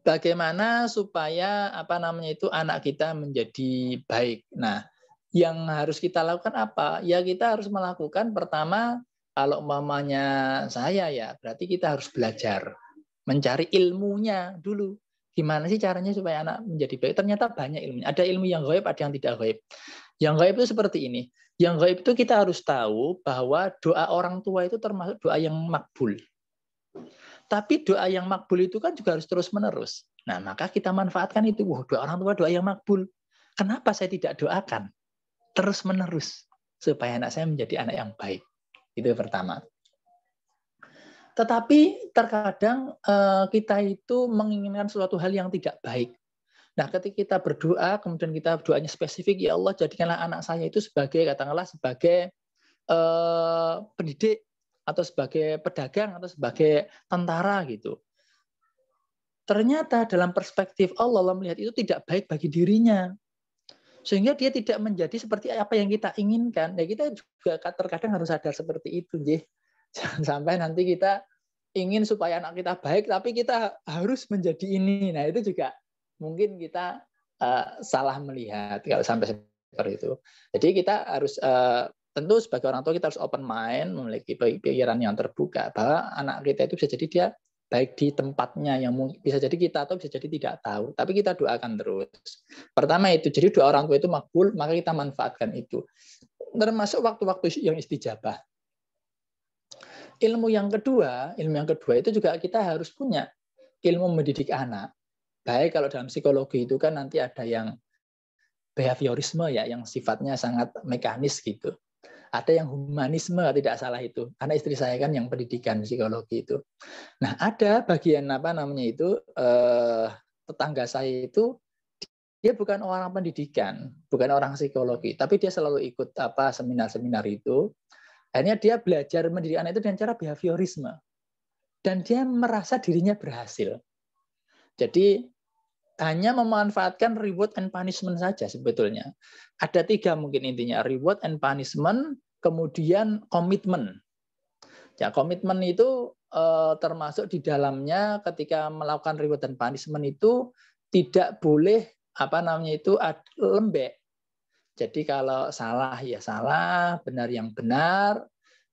Bagaimana supaya anak kita menjadi baik. Nah, yang harus kita lakukan apa? Ya kita harus melakukan pertama. Kalau umpamanya saya ya, berarti kita harus belajar. Mencari ilmunya dulu. Gimana sih caranya supaya anak menjadi baik? Ternyata banyak ilmunya. Ada ilmu yang gaib, ada yang tidak gaib. Yang gaib itu seperti ini. Yang gaib itu kita harus tahu bahwa doa orang tua itu termasuk doa yang makbul. Tapi doa yang makbul itu kan juga harus terus-menerus. Nah, maka kita manfaatkan itu. Doa orang tua doa yang makbul. Kenapa saya tidak doakan? Terus-menerus. Supaya anak saya menjadi anak yang baik. Itu pertama. Tetapi terkadang kita itu menginginkan suatu hal yang tidak baik. Nah, ketika kita berdoa, kemudian kita doanya spesifik, ya Allah jadikanlah anak saya itu sebagai, katakanlah sebagai pendidik, atau sebagai pedagang, atau sebagai tentara gitu. Ternyata dalam perspektif Allah melihat itu tidak baik bagi dirinya. Sehingga dia tidak menjadi seperti apa yang kita inginkan. Ya kita juga terkadang harus sadar seperti itu. Jangan sampai nanti kita ingin supaya anak kita baik, tapi kita harus menjadi ini. Nah itu juga mungkin kita salah melihat kalau sampai itu. Jadi kita harus tentu sebagai orang tua kita harus open mind, memiliki pikiran yang terbuka bahwa anak kita itu bisa jadi dia baik di tempatnya yang mungkin bisa jadi kita atau bisa jadi tidak tahu, tapi kita doakan terus. Pertama itu, jadi doa orang tua itu makbul, maka kita manfaatkan itu. Termasuk waktu-waktu yang istijabah. Ilmu yang kedua itu juga kita harus punya ilmu mendidik anak. Baik kalau dalam psikologi itu kan nanti ada yang behaviorisme ya, yang sifatnya sangat mekanis gitu. Ada yang humanisme, tidak salah itu. Karena istri saya kan yang pendidikan psikologi itu. Nah, ada bagian tetangga saya itu dia bukan orang pendidikan, bukan orang psikologi, tapi dia selalu ikut seminar-seminar itu. Akhirnya dia belajar mendidik anak itu dengan cara behaviorisme. Dan dia merasa dirinya berhasil. Jadi hanya memanfaatkan reward and punishment saja sebetulnya. Ada 3 mungkin intinya, reward and punishment, kemudian komitmen. Ya, komitmen itu termasuk di dalamnya ketika melakukan reward dan punishment itu tidak boleh lembek. Jadi kalau salah ya salah, benar yang benar.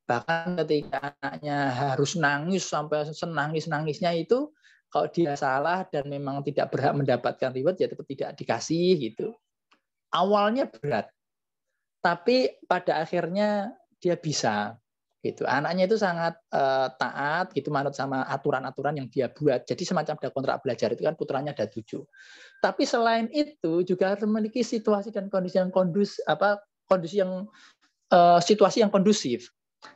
Bahkan ketika anaknya harus nangis sampai senangis-nangisnya itu, kalau dia salah dan memang tidak berhak mendapatkan reward, ya tetap tidak dikasih gitu. Awalnya berat, tapi pada akhirnya dia bisa. Gitu. Anaknya itu sangat taat, gitu, manut sama aturan-aturan yang dia buat. Jadi semacam ada kontrak belajar itu kan putranya ada 7. Tapi selain itu juga harus memiliki situasi dan kondisi yang situasi yang kondusif.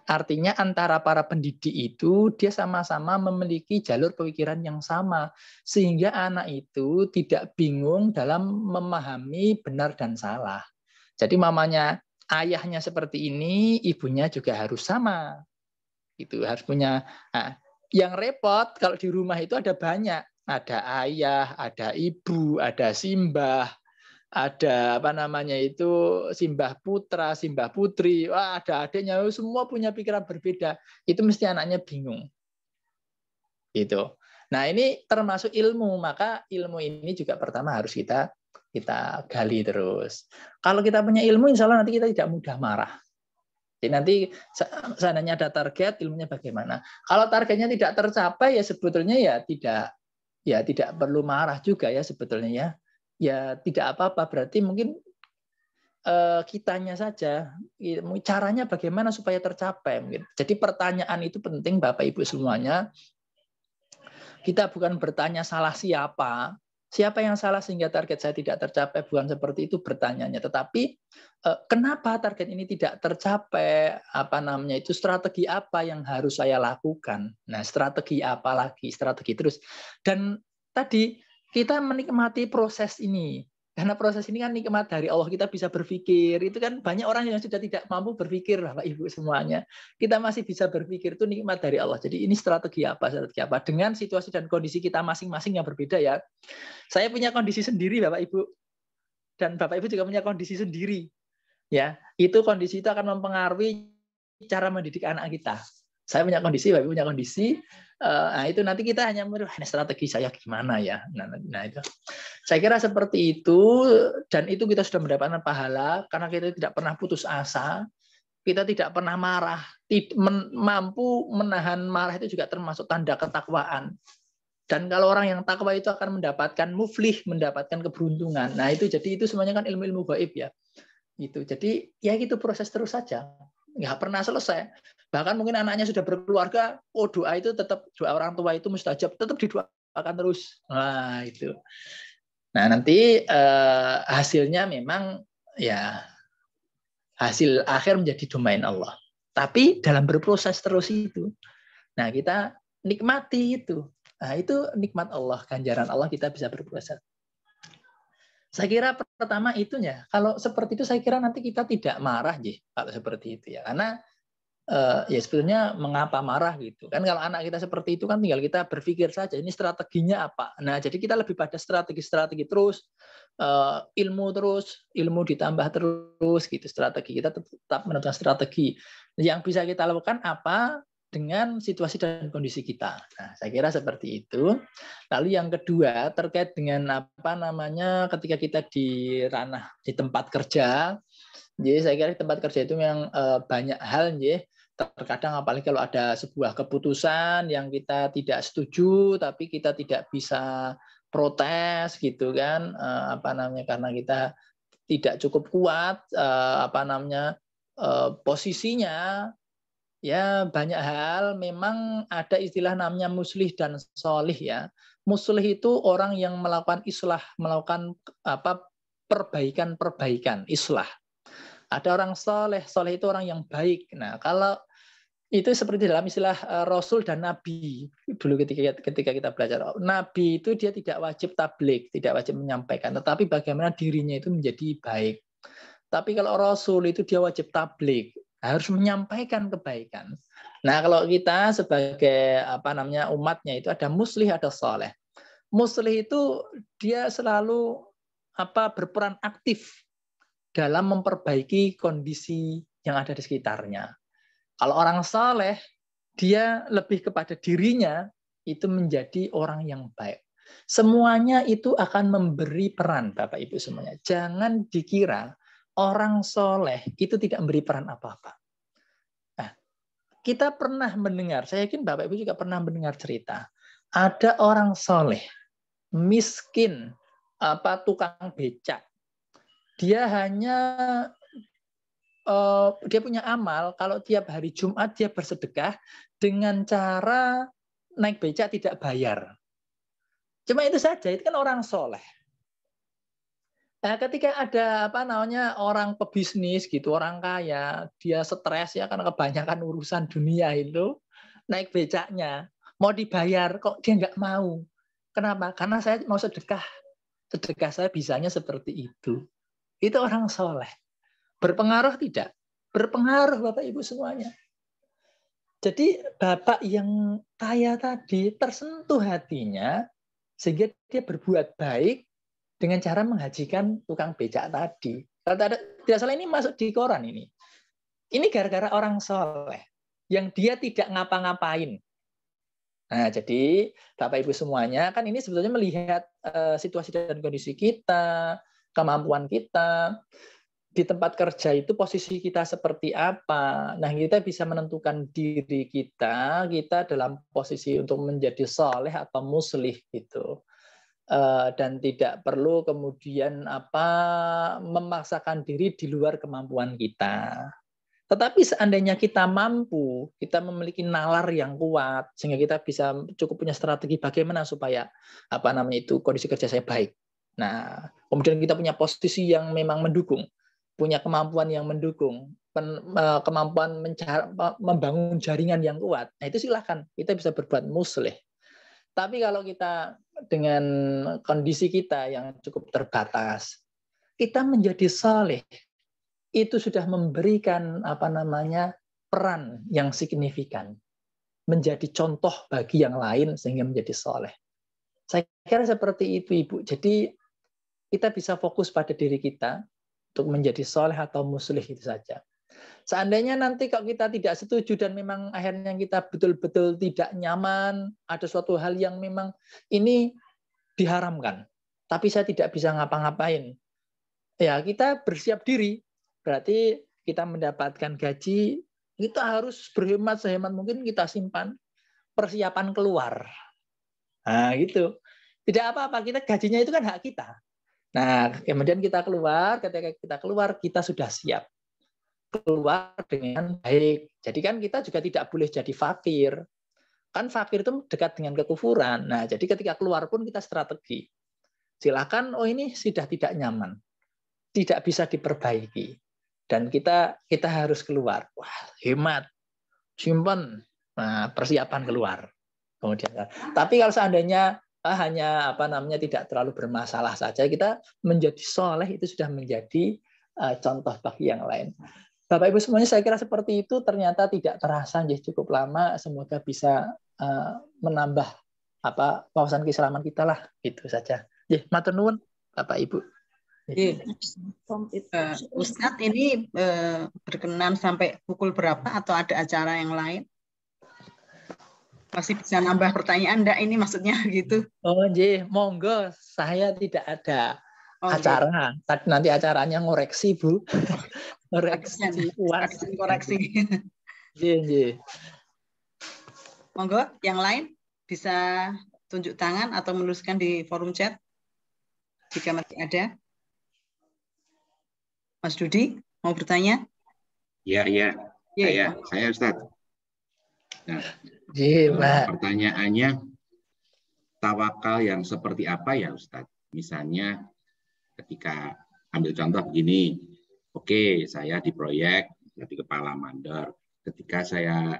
Artinya antara para pendidik itu dia sama-sama memiliki jalur pemikiran yang sama sehingga anak itu tidak bingung dalam memahami benar dan salah. Jadi mamanya ayahnya seperti ini, ibunya juga harus sama. Itu harus punya. Nah, yang repot kalau di rumah itu ada banyak, ada ayah, ada ibu, ada simbah, ada simbah putra, simbah putri, wah ada adiknya, semua punya pikiran berbeda. Itu mesti anaknya bingung. Gitu. Nah, ini termasuk ilmu, maka ilmu ini juga pertama harus kita gali terus. Kalau kita punya ilmu, insya Allah nanti kita tidak mudah marah. Jadi nanti seandainya ada target, ilmunya bagaimana. Kalau targetnya tidak tercapai, ya sebetulnya tidak perlu marah juga ya sebetulnya ya. Ya tidak apa-apa, berarti mungkin kitanya saja, caranya bagaimana supaya tercapai. Mungkin. Jadi pertanyaan itu penting Bapak Ibu semuanya. Kita bukan bertanya salah siapa yang salah sehingga target saya tidak tercapai, bukan seperti itu bertanyanya. Tetapi kenapa target ini tidak tercapai, strategi apa yang harus saya lakukan. Nah, strategi apa lagi, strategi terus. Dan tadi kita menikmati proses ini. Karena proses ini kan nikmat dari Allah, kita bisa berpikir. Itu kan banyak orang yang sudah tidak mampu berpikir, Bapak Ibu semuanya. Kita masih bisa berpikir, itu nikmat dari Allah. Jadi ini strategi apa dengan situasi dan kondisi kita masing-masing yang berbeda ya. Saya punya kondisi sendiri Bapak Ibu. Dan Bapak Ibu juga punya kondisi sendiri. Ya, itu kondisi itu akan mempengaruhi cara mendidik anak kita. Saya punya kondisi, Bapak Ibu punya kondisi. Nah itu nanti kita hanya strategi saya gimana ya. Nah itu saya kira seperti itu, dan itu kita sudah mendapatkan pahala karena kita tidak pernah putus asa, kita tidak pernah marah, mampu menahan marah itu juga termasuk tanda ketakwaan. Dan kalau orang yang takwa itu akan mendapatkan muflih, mendapatkan keberuntungan. Nah itu jadi itu semuanya kan ilmu-ilmu gaib ya. Itu jadi ya gitu proses terus saja. Nggak pernah selesai. Bahkan mungkin anaknya sudah berkeluarga, doa itu tetap, doa orang tua itu mustajab, tetap didoakan terus. Nah, itu. Nah, nanti hasilnya memang ya hasil akhir menjadi domain Allah. Tapi dalam berproses terus itu. Nah, kita nikmati itu. Nah, itu nikmat Allah, ganjaran Allah kita bisa berproses. Saya kira pertama itunya. Kalau seperti itu saya kira nanti kita tidak marah kalau seperti itu ya. Karena ya sebetulnya mengapa marah gitu kan. Kalau anak kita seperti itu kan tinggal kita berpikir saja ini strateginya apa. Nah jadi kita lebih pada strategi terus, ilmu ditambah terus gitu. Strategi kita tetap menentukan strategi yang bisa kita lakukan apa, dengan situasi dan kondisi kita. Nah, saya kira seperti itu. Lalu yang kedua terkait dengan apa namanya ketika kita di ranah di tempat kerja. Jadi saya kira di tempat kerja itu memang banyak hal, terkadang apalagi kalau ada sebuah keputusan yang kita tidak setuju, tapi kita tidak bisa protes gitu kan, apa namanya karena kita tidak cukup kuat, apa namanya posisinya. Ya banyak hal memang ada istilah namanya muslih dan solih ya. Muslih itu orang yang melakukan islah, melakukan apa perbaikan, islah. Ada orang soleh itu orang yang baik. Nah kalau itu seperti dalam istilah Rasul dan Nabi dulu ketika kita belajar. Nabi itu dia tidak wajib tabligh, tidak wajib menyampaikan, tetapi bagaimana dirinya itu menjadi baik. Tapi kalau Rasul itu dia wajib tabligh, harus menyampaikan kebaikan. Nah, kalau kita sebagai apa namanya umatnya itu ada muslih, ada soleh. Muslih itu dia selalu berperan aktif dalam memperbaiki kondisi yang ada di sekitarnya. Kalau orang soleh, dia lebih kepada dirinya itu menjadi orang yang baik. Semuanya itu akan memberi peran, Bapak Ibu semuanya. Jangan dikira orang soleh itu tidak memberi peran apa-apa. Nah, kita pernah mendengar, saya yakin Bapak Ibu juga pernah mendengar cerita, ada orang soleh, miskin, tukang becak. Dia hanya dia punya amal kalau tiap hari Jumat dia bersedekah dengan cara naik becak tidak bayar. Cuma itu saja, itu kan orang soleh. Nah, ketika ada orang pebisnis gitu, orang kaya, dia stres ya karena kebanyakan urusan dunia itu, naik becaknya, mau dibayar kok dia nggak mau. Kenapa? Karena saya mau sedekah. Sedekah saya bisanya seperti itu. Itu orang soleh. Berpengaruh tidak? Berpengaruh Bapak Ibu semuanya. Jadi Bapak yang kaya tadi tersentuh hatinya sehingga dia berbuat baik dengan cara menghajikan tukang becak tadi. Kalau tidak salah ini masuk di koran ini. Ini gara-gara orang soleh yang dia tidak ngapa-ngapain. Nah, jadi Bapak Ibu semuanya kan ini sebetulnya melihat situasi dan kondisi kita, kemampuan kita. Di tempat kerja itu posisi kita seperti apa. Nah, kita bisa menentukan diri kita dalam posisi untuk menjadi soleh atau muslih gitu. Dan tidak perlu kemudian memaksakan diri di luar kemampuan kita. Tetapi seandainya kita mampu, kita memiliki nalar yang kuat sehingga kita bisa cukup punya strategi bagaimana supaya kondisi kerja saya baik. Nah, kemudian kita punya posisi yang memang mendukung, punya kemampuan yang mendukung, kemampuan membangun jaringan yang kuat. Nah, itu silakan kita bisa berbuat muslih. Tapi kalau kita dengan kondisi kita yang cukup terbatas, kita menjadi saleh, itu sudah memberikan peran yang signifikan, menjadi contoh bagi yang lain sehingga menjadi saleh. Saya kira seperti itu, Ibu. Jadi kita bisa fokus pada diri kita untuk menjadi saleh atau muslih itu saja. Seandainya nanti kalau kita tidak setuju dan memang akhirnya kita betul-betul tidak nyaman, ada suatu hal yang memang ini diharamkan, tapi saya tidak bisa ngapa-ngapain. Ya, kita bersiap diri. Berarti kita mendapatkan gaji, kita harus berhemat sehemat mungkin kita simpan. Persiapan keluar. Nah, gitu. Tidak apa-apa, kita gajinya itu kan hak kita. Nah, kemudian kita keluar, ketika kita keluar, kita sudah siap. Keluar dengan baik. Jadi kan kita juga tidak boleh jadi fakir. Kan fakir itu dekat dengan kekufuran. Nah, jadi ketika keluar pun kita strategi. Silakan, ini sudah tidak nyaman. Tidak bisa diperbaiki. Dan kita harus keluar. Wah, hemat. Simpan. Nah, persiapan keluar. Kemudian. Tapi kalau seandainya hanya tidak terlalu bermasalah saja, kita menjadi soleh itu sudah menjadi contoh bagi yang lain. Bapak Ibu semuanya, saya kira seperti itu. Ternyata tidak terasa cukup lama. Semoga bisa menambah wawasan keislaman kita lah. Itu saja. Matur nuwun Bapak Ibu. Ustadz ini berkenan sampai pukul berapa atau ada acara yang lain? Masih bisa nambah pertanyaan enggak ini maksudnya gitu? Oh, nggih, monggo. Saya tidak ada Oh, acara. Tadi nanti acaranya ngoreksi, Bu. Ngoreksi UAS. Koreksi. Nggih, nggih. Monggo, yang lain bisa tunjuk tangan atau menuliskan di forum chat jika masih ada. Mas Dudi mau bertanya? Ya, saya Ustaz. Nah, pertanyaannya, tawakal yang seperti apa ya Ustaz? Misalnya ketika ambil contoh begini, oke, saya di proyek jadi kepala mandor. Ketika saya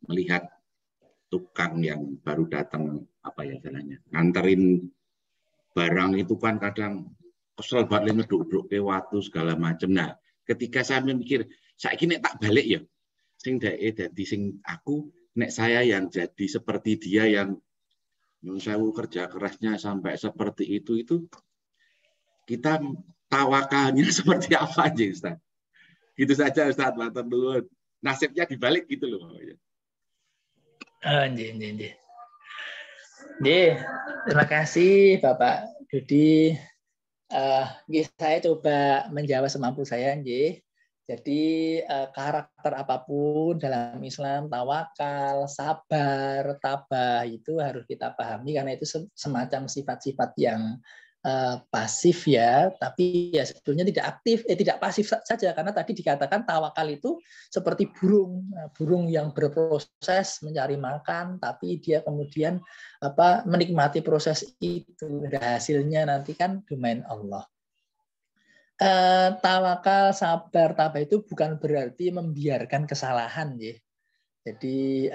melihat tukang yang baru datang, apa ya jalannya, nganterin barang itu kan kadang kesel banget ngeduk-duk ke waktu segala macam. Nah, ketika saya mikir, saya ini tak balik ya, sing dadi sing aku, nek saya yang jadi seperti dia yang saya kerja kerasnya sampai seperti itu kita tawakalnya seperti apa aja Ustaz? Gitu saja Ustaz, matur nuwun. Nasibnya dibalik gitu loh. Nggih. Terima kasih Bapak Dudi. Saya coba menjawab semampu saya, nggih. Jadi karakter apapun dalam Islam, tawakal, sabar, tabah itu harus kita pahami karena itu semacam sifat-sifat yang pasif ya, tapi ya sebetulnya tidak pasif saja karena tadi dikatakan tawakal itu seperti burung yang berproses mencari makan, tapi dia kemudian menikmati proses itu, hasilnya nanti kan domain Allah. Tawakal, sabar, tabah itu bukan berarti membiarkan kesalahan ya. Jadi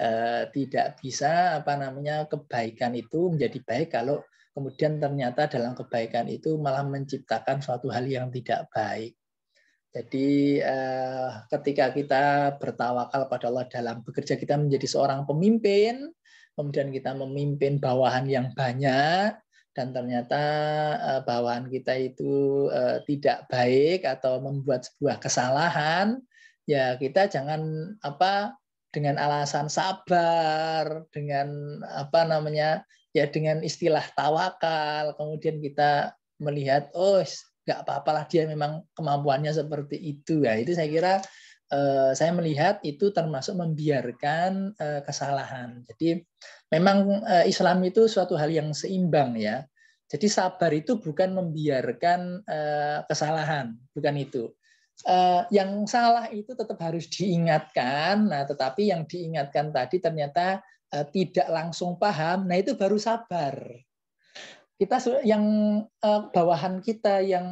tidak bisa kebaikan itu menjadi baik kalau kemudian ternyata dalam kebaikan itu malah menciptakan suatu hal yang tidak baik. Jadi ketika kita bertawakal pada Allah dalam bekerja, kita menjadi seorang pemimpin, kemudian kita memimpin bawahan yang banyak, dan ternyata bawahan kita itu tidak baik atau membuat sebuah kesalahan, ya kita jangan dengan alasan sabar, dengan dengan istilah tawakal, kemudian kita melihat nggak apa-apalah dia memang kemampuannya seperti itu. Ya itu saya kira saya melihat itu termasuk membiarkan kesalahan. Jadi memang Islam itu suatu hal yang seimbang ya. Jadi sabar itu bukan membiarkan kesalahan, bukan itu. Yang salah itu tetap harus diingatkan. Nah, tetapi yang diingatkan tadi ternyata tidak langsung paham. Nah, itu baru sabar. Kita yang bawahan kita yang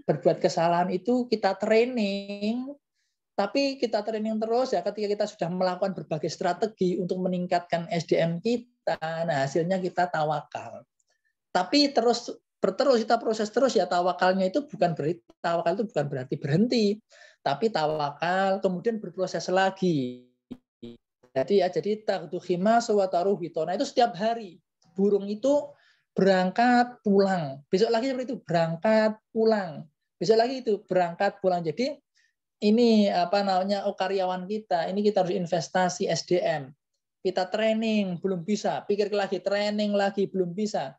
berbuat kesalahan itu kita training. Tapi kita training terus ya ketika kita sudah melakukan berbagai strategi untuk meningkatkan SDM kita, nah hasilnya kita tawakal. Tapi berterus kita proses terus ya, tawakalnya itu bukan berarti berhenti, tapi tawakal kemudian berproses lagi. Jadi takduhima sawataruh hitona itu setiap hari burung itu berangkat pulang, besok lagi seperti itu berangkat pulang, besok lagi itu berangkat pulang. Jadi ini karyawan kita, ini kita harus investasi SDM. Kita training belum bisa, pikir lagi training lagi belum bisa.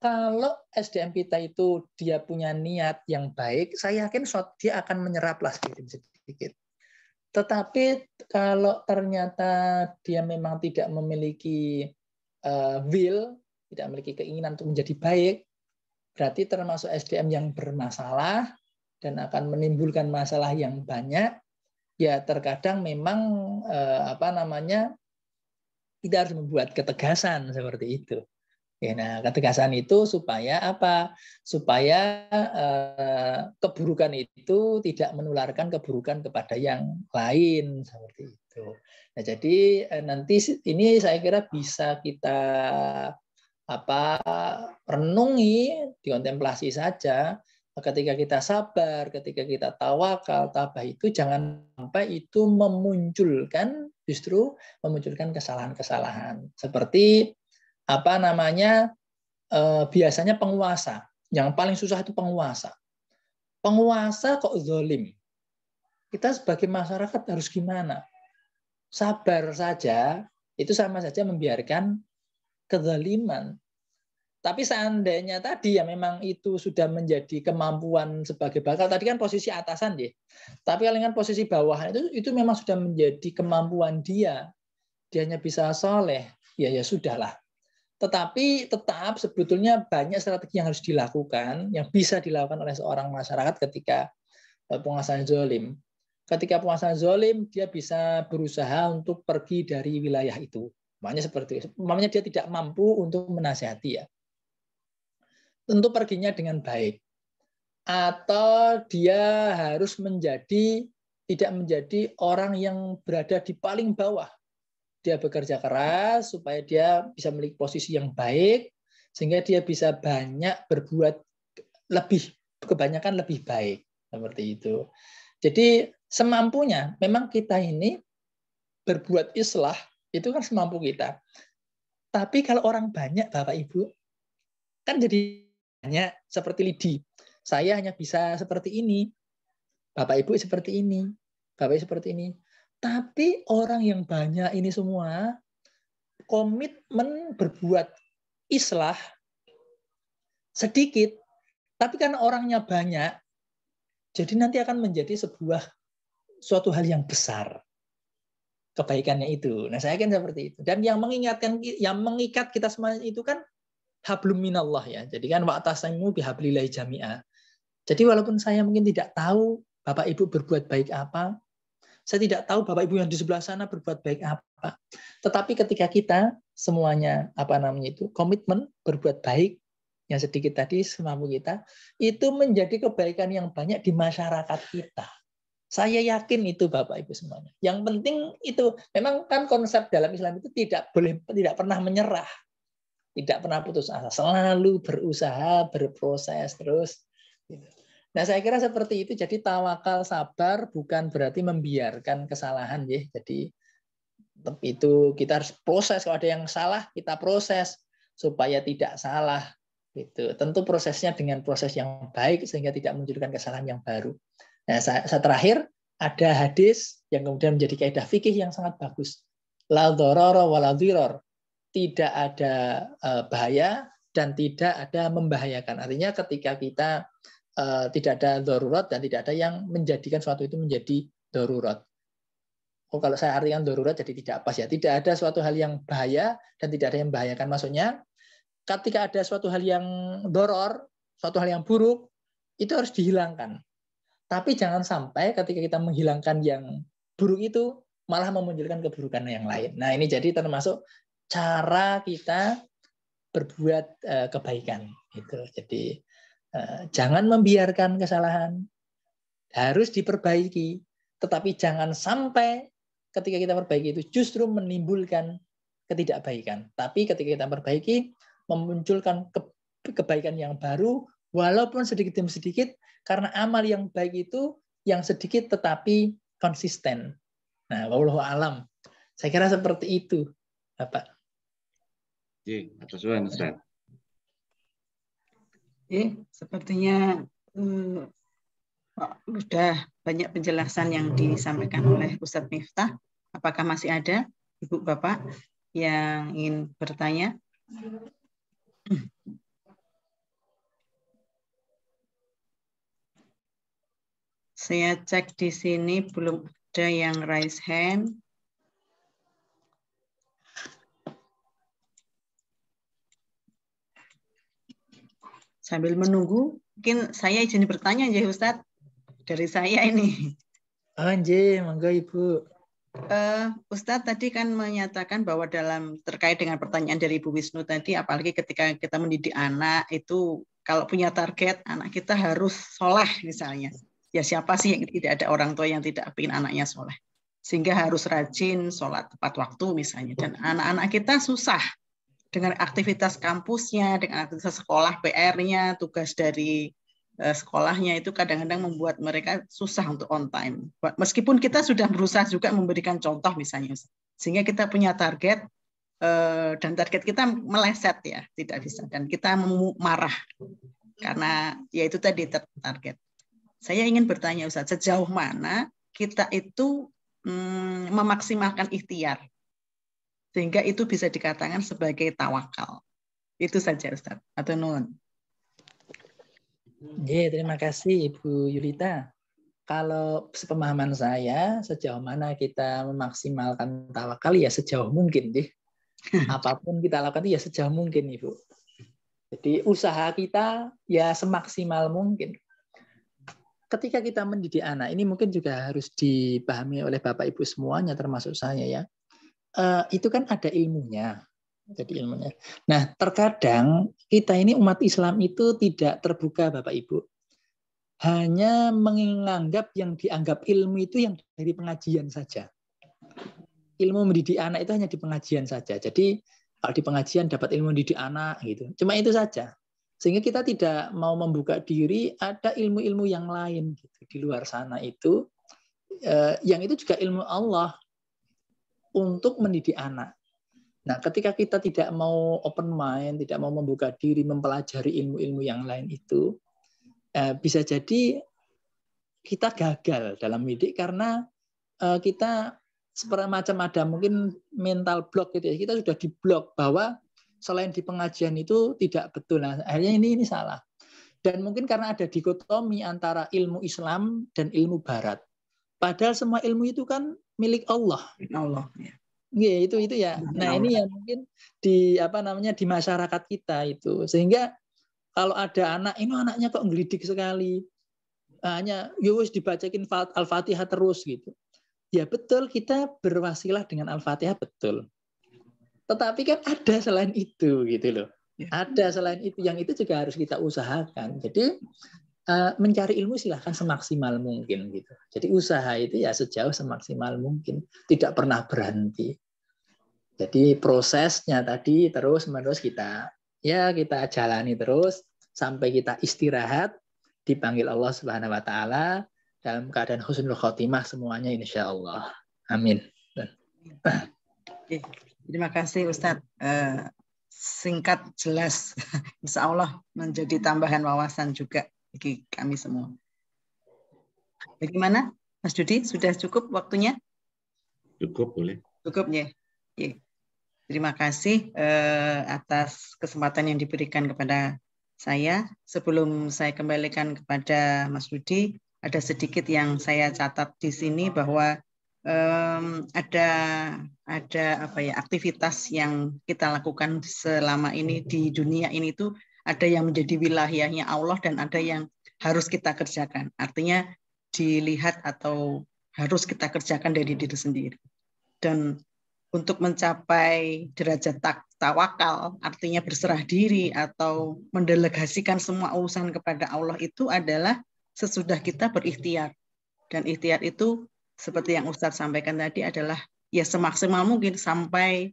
Kalau SDM kita itu dia punya niat yang baik, saya yakin dia akan menyeraplah sedikit. Tetapi kalau ternyata dia memang tidak memiliki will, tidak memiliki keinginan untuk menjadi baik, berarti termasuk SDM yang bermasalah dan akan menimbulkan masalah yang banyak. Ya terkadang memang kita harus membuat ketegasan seperti itu. Ya, nah, ketegasan itu supaya apa? Supaya keburukan itu tidak menularkan keburukan kepada yang lain seperti itu. Nah, jadi nanti ini saya kira bisa kita renungi, dikontemplasi saja. Ketika kita sabar, ketika kita tawakal, tabah itu jangan sampai itu memunculkan kesalahan-kesalahan. Seperti biasanya penguasa. Yang paling susah itu penguasa. Penguasa kok zalim. Kita sebagai masyarakat harus gimana? Sabar saja, itu sama saja membiarkan kezaliman. Tapi seandainya tadi ya memang itu sudah menjadi kemampuan sebagai bakal, tadi kan posisi atasan dia. Tapi kalau dengan posisi bawahan itu memang sudah menjadi kemampuan dia. Dia hanya bisa soleh, ya sudahlah. Tetapi tetap sebetulnya banyak strategi yang harus dilakukan, yang bisa dilakukan oleh seorang masyarakat ketika penguasaan zalim. Ketika penguasaan zalim, dia bisa berusaha untuk pergi dari wilayah itu. Makanya seperti itu. Makanya dia tidak mampu untuk menasihati ya. Tentu perginya dengan baik. Atau dia harus tidak menjadi orang yang berada di paling bawah. Dia bekerja keras supaya dia bisa memiliki posisi yang baik, sehingga dia bisa banyak berbuat lebih, kebanyakan lebih baik. Seperti itu. Jadi semampunya, memang kita ini berbuat islah, itu kan semampu kita. Tapi kalau orang banyak, Bapak Ibu, kan jadi hanya seperti lidi. Saya hanya bisa seperti ini. Bapak Ibu seperti ini. Bapak Ibu seperti ini. Tapi orang yang banyak ini semua komitmen berbuat islah sedikit. Tapi karena orangnya banyak, jadi nanti akan menjadi suatu hal yang besar. Kebaikannya itu. Nah, saya kan seperti itu. Dan yang mengikat kita semua itu kan hablum minallah ya. Jadi kan wa'tasimu bihablillahi jami'a. Jadi walaupun saya mungkin tidak tahu Bapak Ibu berbuat baik apa, saya tidak tahu Bapak Ibu yang di sebelah sana berbuat baik apa. Tetapi ketika kita semuanya komitmen berbuat baik yang sedikit tadi semampu kita, itu menjadi kebaikan yang banyak di masyarakat kita. Saya yakin itu Bapak Ibu semuanya. Yang penting itu memang kan konsep dalam Islam itu tidak pernah menyerah. Tidak pernah putus asa, selalu berusaha, berproses terus. Nah, saya kira seperti itu. Jadi tawakal, sabar bukan berarti membiarkan kesalahan, ya. Jadi itu kita harus proses. Kalau ada yang salah, kita proses supaya tidak salah. Gitu. Tentu prosesnya dengan proses yang baik sehingga tidak munculkan kesalahan yang baru. Nah, saya terakhir ada hadis yang kemudian menjadi kaidah fikih yang sangat bagus. La dharara wa la dhirar. Tidak ada bahaya dan tidak ada membahayakan. Artinya ketika kita tidak ada darurat dan tidak ada yang menjadikan suatu itu menjadi darurat. Kalau saya artikan darurat jadi tidak pas ya. Tidak ada suatu hal yang bahaya dan tidak ada yang membahayakan. Maksudnya ketika ada suatu hal yang doror, suatu hal yang buruk, itu harus dihilangkan. Tapi jangan sampai ketika kita menghilangkan yang buruk itu malah memunculkan keburukan yang lain. Nah, ini jadi termasuk cara kita berbuat kebaikan itu. Jadi jangan membiarkan kesalahan, harus diperbaiki, tetapi jangan sampai ketika kita perbaiki itu justru menimbulkan ketidakbaikan. Tapi ketika kita perbaiki, memunculkan kebaikan yang baru, walaupun sedikit demi sedikit, karena amal yang baik itu yang sedikit tetapi konsisten. Nah, wallahu alam. Saya kira seperti itu, Bapak. Atas suara Ustaz. Sepertinya sudah banyak penjelasan yang disampaikan oleh Ustadz Miftah. Apakah masih ada Ibu Bapak yang ingin bertanya? Saya cek di sini belum ada yang raise hand. Sambil menunggu, mungkin saya izin bertanya ya Ustadz, dari saya ini. Anjir, monggo Ibu. Ustadz tadi kan menyatakan bahwa terkait dengan pertanyaan dari Ibu Wisnu tadi, apalagi ketika kita mendidik anak itu, kalau punya target anak kita harus soleh misalnya. Ya siapa sih yang tidak ada orang tua yang tidak ingin anaknya soleh. Sehingga harus rajin, sholat tepat waktu misalnya. Dan anak-anak kita susah. Dengan aktivitas kampusnya, dengan aktivitas sekolah, PR-nya, tugas dari sekolahnya itu kadang-kadang membuat mereka susah untuk on time. Meskipun kita sudah berusaha juga memberikan contoh misalnya, sehingga kita punya target dan target kita meleset ya, tidak bisa. Dan kita marah karena ya itu tadi target. Saya ingin bertanya Ustaz, sejauh mana kita itu memaksimalkan ikhtiar? Sehingga itu bisa dikatakan sebagai tawakal. Itu saja Ustaz. Atau nun. Terima kasih Ibu Yulita. Kalau sepemahaman saya, sejauh mana kita memaksimalkan tawakal ya sejauh mungkin deh. Apapun kita lakukan itu ya sejauh mungkin Ibu. Jadi usaha kita ya semaksimal mungkin. Ketika kita mendidik anak, ini mungkin juga harus dipahami oleh Bapak Ibu semuanya termasuk saya ya. Itu kan ada ilmunya. Jadi ilmunya. Nah, terkadang kita ini umat Islam itu tidak terbuka Bapak Ibu. Hanya menganggap yang dianggap ilmu itu yang dari pengajian saja. Ilmu mendidik anak itu hanya di pengajian saja. Jadi kalau di pengajian dapat ilmu mendidik anak gitu. Cuma itu saja. Sehingga kita tidak mau membuka diri ada ilmu-ilmu yang lain gitu di luar sana itu. Yang itu juga ilmu Allah untuk mendidik anak. Nah, ketika kita tidak mau open mind, tidak mau membuka diri, mempelajari ilmu-ilmu yang lain itu, bisa jadi kita gagal dalam mendidik karena kita semacam ada mungkin mental block gitu ya. Kita sudah diblok bahwa selain di pengajian itu tidak betul. Nah, akhirnya ini salah. Dan mungkin karena ada dikotomi antara ilmu Islam dan ilmu Barat. Padahal semua ilmu itu kan milik Allah. Allah. Ya, itu ya. Nah, ini yang mungkin di di masyarakat kita itu. Sehingga kalau ada anak, ini anaknya kok ngelidik sekali. Hanya yowis dibacakin Al-Fatihah terus gitu. Ya betul, kita berwasilah dengan Al-Fatihah betul. Tetapi kan ada selain itu gitu loh. Ada selain itu, yang itu juga harus kita usahakan. Jadi mencari ilmu silahkan semaksimal mungkin gitu. Jadi usaha itu ya sejauh semaksimal mungkin, tidak pernah berhenti. Jadi prosesnya tadi terus-menerus kita jalani terus sampai kita istirahat, dipanggil Allah Subhanahu wa taala dalam keadaan husnul khotimah semuanya insya Allah. Amin. Terima kasih Ustadz. Singkat, jelas. Insya Allah menjadi tambahan wawasan juga bagi kami semua. Bagaimana Mas Dudi? Sudah cukup waktunya? Cukup, boleh. Cukup ya. Terima kasih atas kesempatan yang diberikan kepada saya. Sebelum saya kembalikan kepada Mas Dudi, ada sedikit yang saya catat di sini bahwa ada aktivitas yang kita lakukan selama ini di dunia ini tuh ada yang menjadi wilayahnya Allah dan ada yang harus kita kerjakan. Artinya dilihat atau harus kita kerjakan dari diri sendiri. Dan untuk mencapai derajat tawakal, artinya berserah diri atau mendelegasikan semua urusan kepada Allah itu adalah sesudah kita berikhtiar. Dan ikhtiar itu seperti yang Ustadz sampaikan tadi adalah ya semaksimal mungkin sampai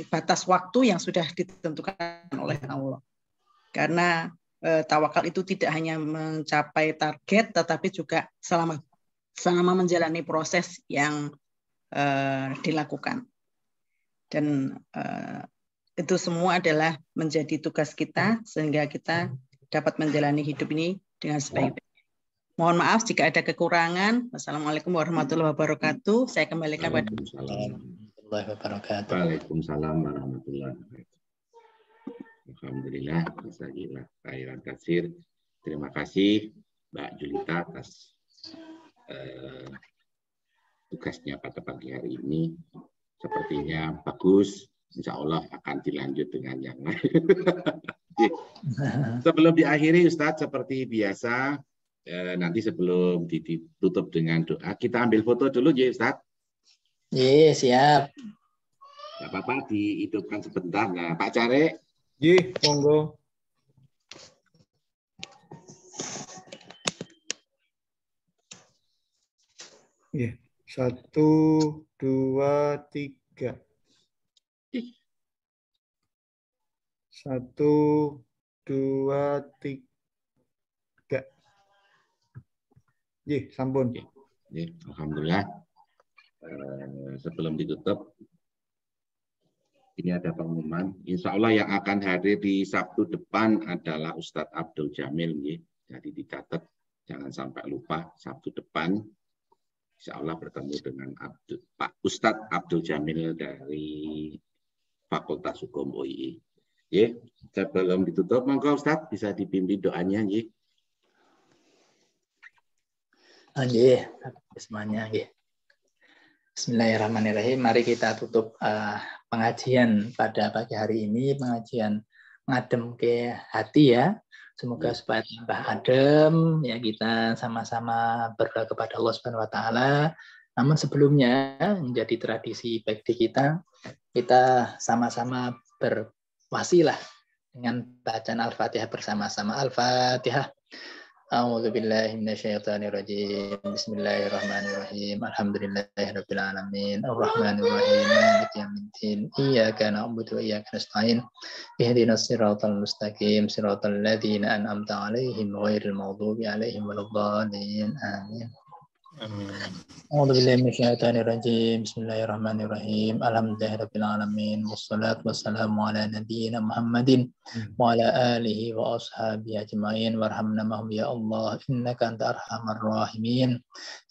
batas waktu yang sudah ditentukan oleh Allah. Karena tawakal itu tidak hanya mencapai target, tetapi juga selama menjalani proses yang dilakukan. Dan itu semua adalah menjadi tugas kita sehingga kita dapat menjalani hidup ini dengan sebaik-baiknya. Mohon maaf jika ada kekurangan. Wassalamualaikum warahmatullahi wabarakatuh. Saya kembalikan pada Waalaikumsalam warahmatullahi wabarakatuh. Alhamdulillah, jazakallah khairan katsir. Terima kasih Mbak Julita atas tugasnya pada pagi hari ini. Sepertinya bagus. Insya Allah akan dilanjut dengan yang lain. Sebelum diakhiri Ustadz, seperti biasa, nanti sebelum ditutup dengan doa, kita ambil foto dulu ya Ustadz. Iya, siap. Gak apa-apa, dihidupkan sebentar. Nah, Pak Care. Iya, monggo. Iya, 1, 2, 3. 1, 2, 3. Iya, sampun. Alhamdulillah. Sebelum ditutup, ini ada pengumuman. Insya Allah yang akan hadir di Sabtu depan adalah Ustadz Abdul Jamil. Jadi dicatat, jangan sampai lupa Sabtu depan. Insya Allah bertemu dengan Pak Ustadz Abdul Jamil dari Fakultas Hukum UII. Ya, sebelum ditutup, monggo Ustadz bisa dipimpin doanya, ya. Semuanya, Bismillahirrahmanirrahim. Mari kita tutup pengajian pada pagi hari ini, pengajian ngadem ke hati ya. Semoga supaya tambah adem ya, kita sama-sama berdoa kepada Allah Subhanahu wa taala. Namun sebelumnya menjadi tradisi baik di kita sama-sama berwasilah dengan bacaan Al-Fatihah bersama-sama. Al-Fatihah. A'udzu billahi minasyaitonir rajim. Bismillahirrahmanirrahim. Alhamdulillahirabbil alamin. Arrahmanir rahim. Maliki yaumiddin. Iyyaka na'budu wa iyyaka nasta'in. Ihdinas siratal mustaqim. Siratal ladzina an'amta 'alaihim ghairil maghdubi 'alaihim waladdallin. Amin. A'udzu billahi minasyaitonir rajim. Bismillahirrahmanirrahim. Alhamdulillahirabbil alamin. Wassalatu wassalamu ala nabiyyina Muhammadin wa ala alihi wa ashabihi ajmain. Warhamna mahum ya Allah, innaka anta arhamar rahimin.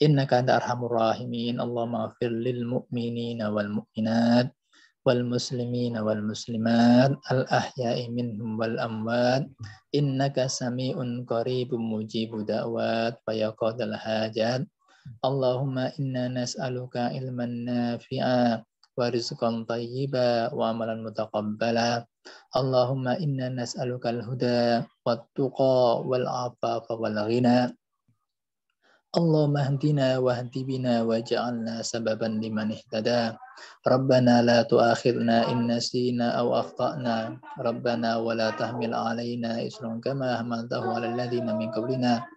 Innaka anta arhamur rahimin. Allahumma ighfir lil mu'minina wal mu'minat wal muslimina wal muslimat al ahya'i minhum wal amwat. Innaka sami'un qaribun mujibud da'wat wa yaqadal hajat. Allahumma inna nas'aluka ilman nafi'a wa rizqan thayyiba wa amalan mutaqabbala. Allahumma inna nas'aluka al-huda wat-tuqa wal-afafa wal-ghina. Allahumma hdina wa hdi bina waj'alna sababan liman ihtada. Rabbana la tu'akhidna in nasina aw akhtana. Rabbana wa la tahmil 'alaina isran kama hamaltahu 'alal ladzina min qablina.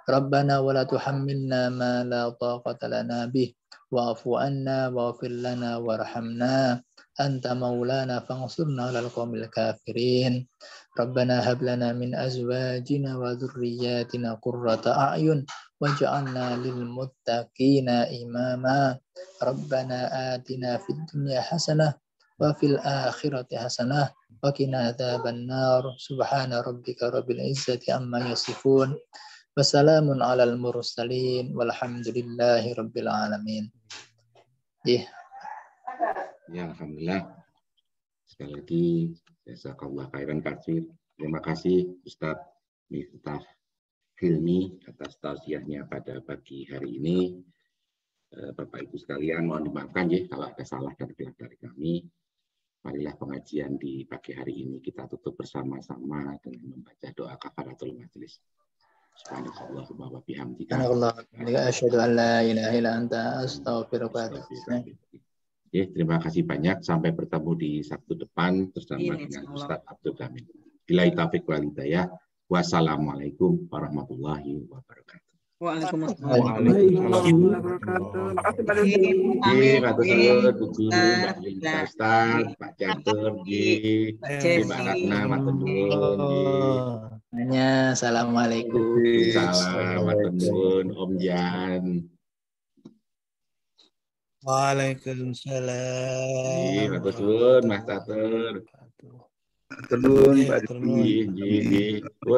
Rabbana wa la tuhammilna ma la taqata lana bih wa'fu 'anna waghfir lana warhamna anta maulana fansurna 'alal qaumil kafirin. Rabbana hab lana min azwajina wa dhurriyyatina qurrata a'yun waj'alna lil muttaqina imama. Rabbana atina fid dunya hasanah wa fil akhirati hasanah wa qina adzabannar. Subhana rabbika rabbil izzati amma yasifun. Wassalamun alal mursalin walhamdulillahi rabbil alamin. Ya, alhamdulillah. Sekali lagi, jazakallah khairan katsir. Terima kasih Ustadz Miftah Hilmi atas tausiahnya pada pagi hari ini. Bapak Ibu sekalian, mohon dimaafkan ya kalau ada salah dan khilaf dari kami. Marilah pengajian di pagi hari ini kita tutup bersama-sama dengan membaca doa kafaratul majelis. Subhanallahumma wa bihamdika. Asyhadu an la ilaha illa anta astaghfiruka wa atubu ilaik. Terima kasih banyak. Sampai bertemu di Sabtu depan bersama dengan Ustadz Abdul Jamil. Billahi taufiq wal hidayah. Wassalamualaikum warahmatullahi wabarakatuh. Waalaikumsalam. Pak Catur, Mbak Ratna, Assalamualaikum. Assalamualaikum, Om Jan. Waalaikumsalam. Mas Catur. Turun, Pak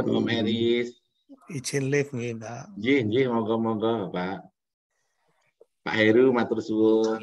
Om Eris. Izin live nggih, Pak. Nggih, monggo Pak. Pak Heru matur suwun.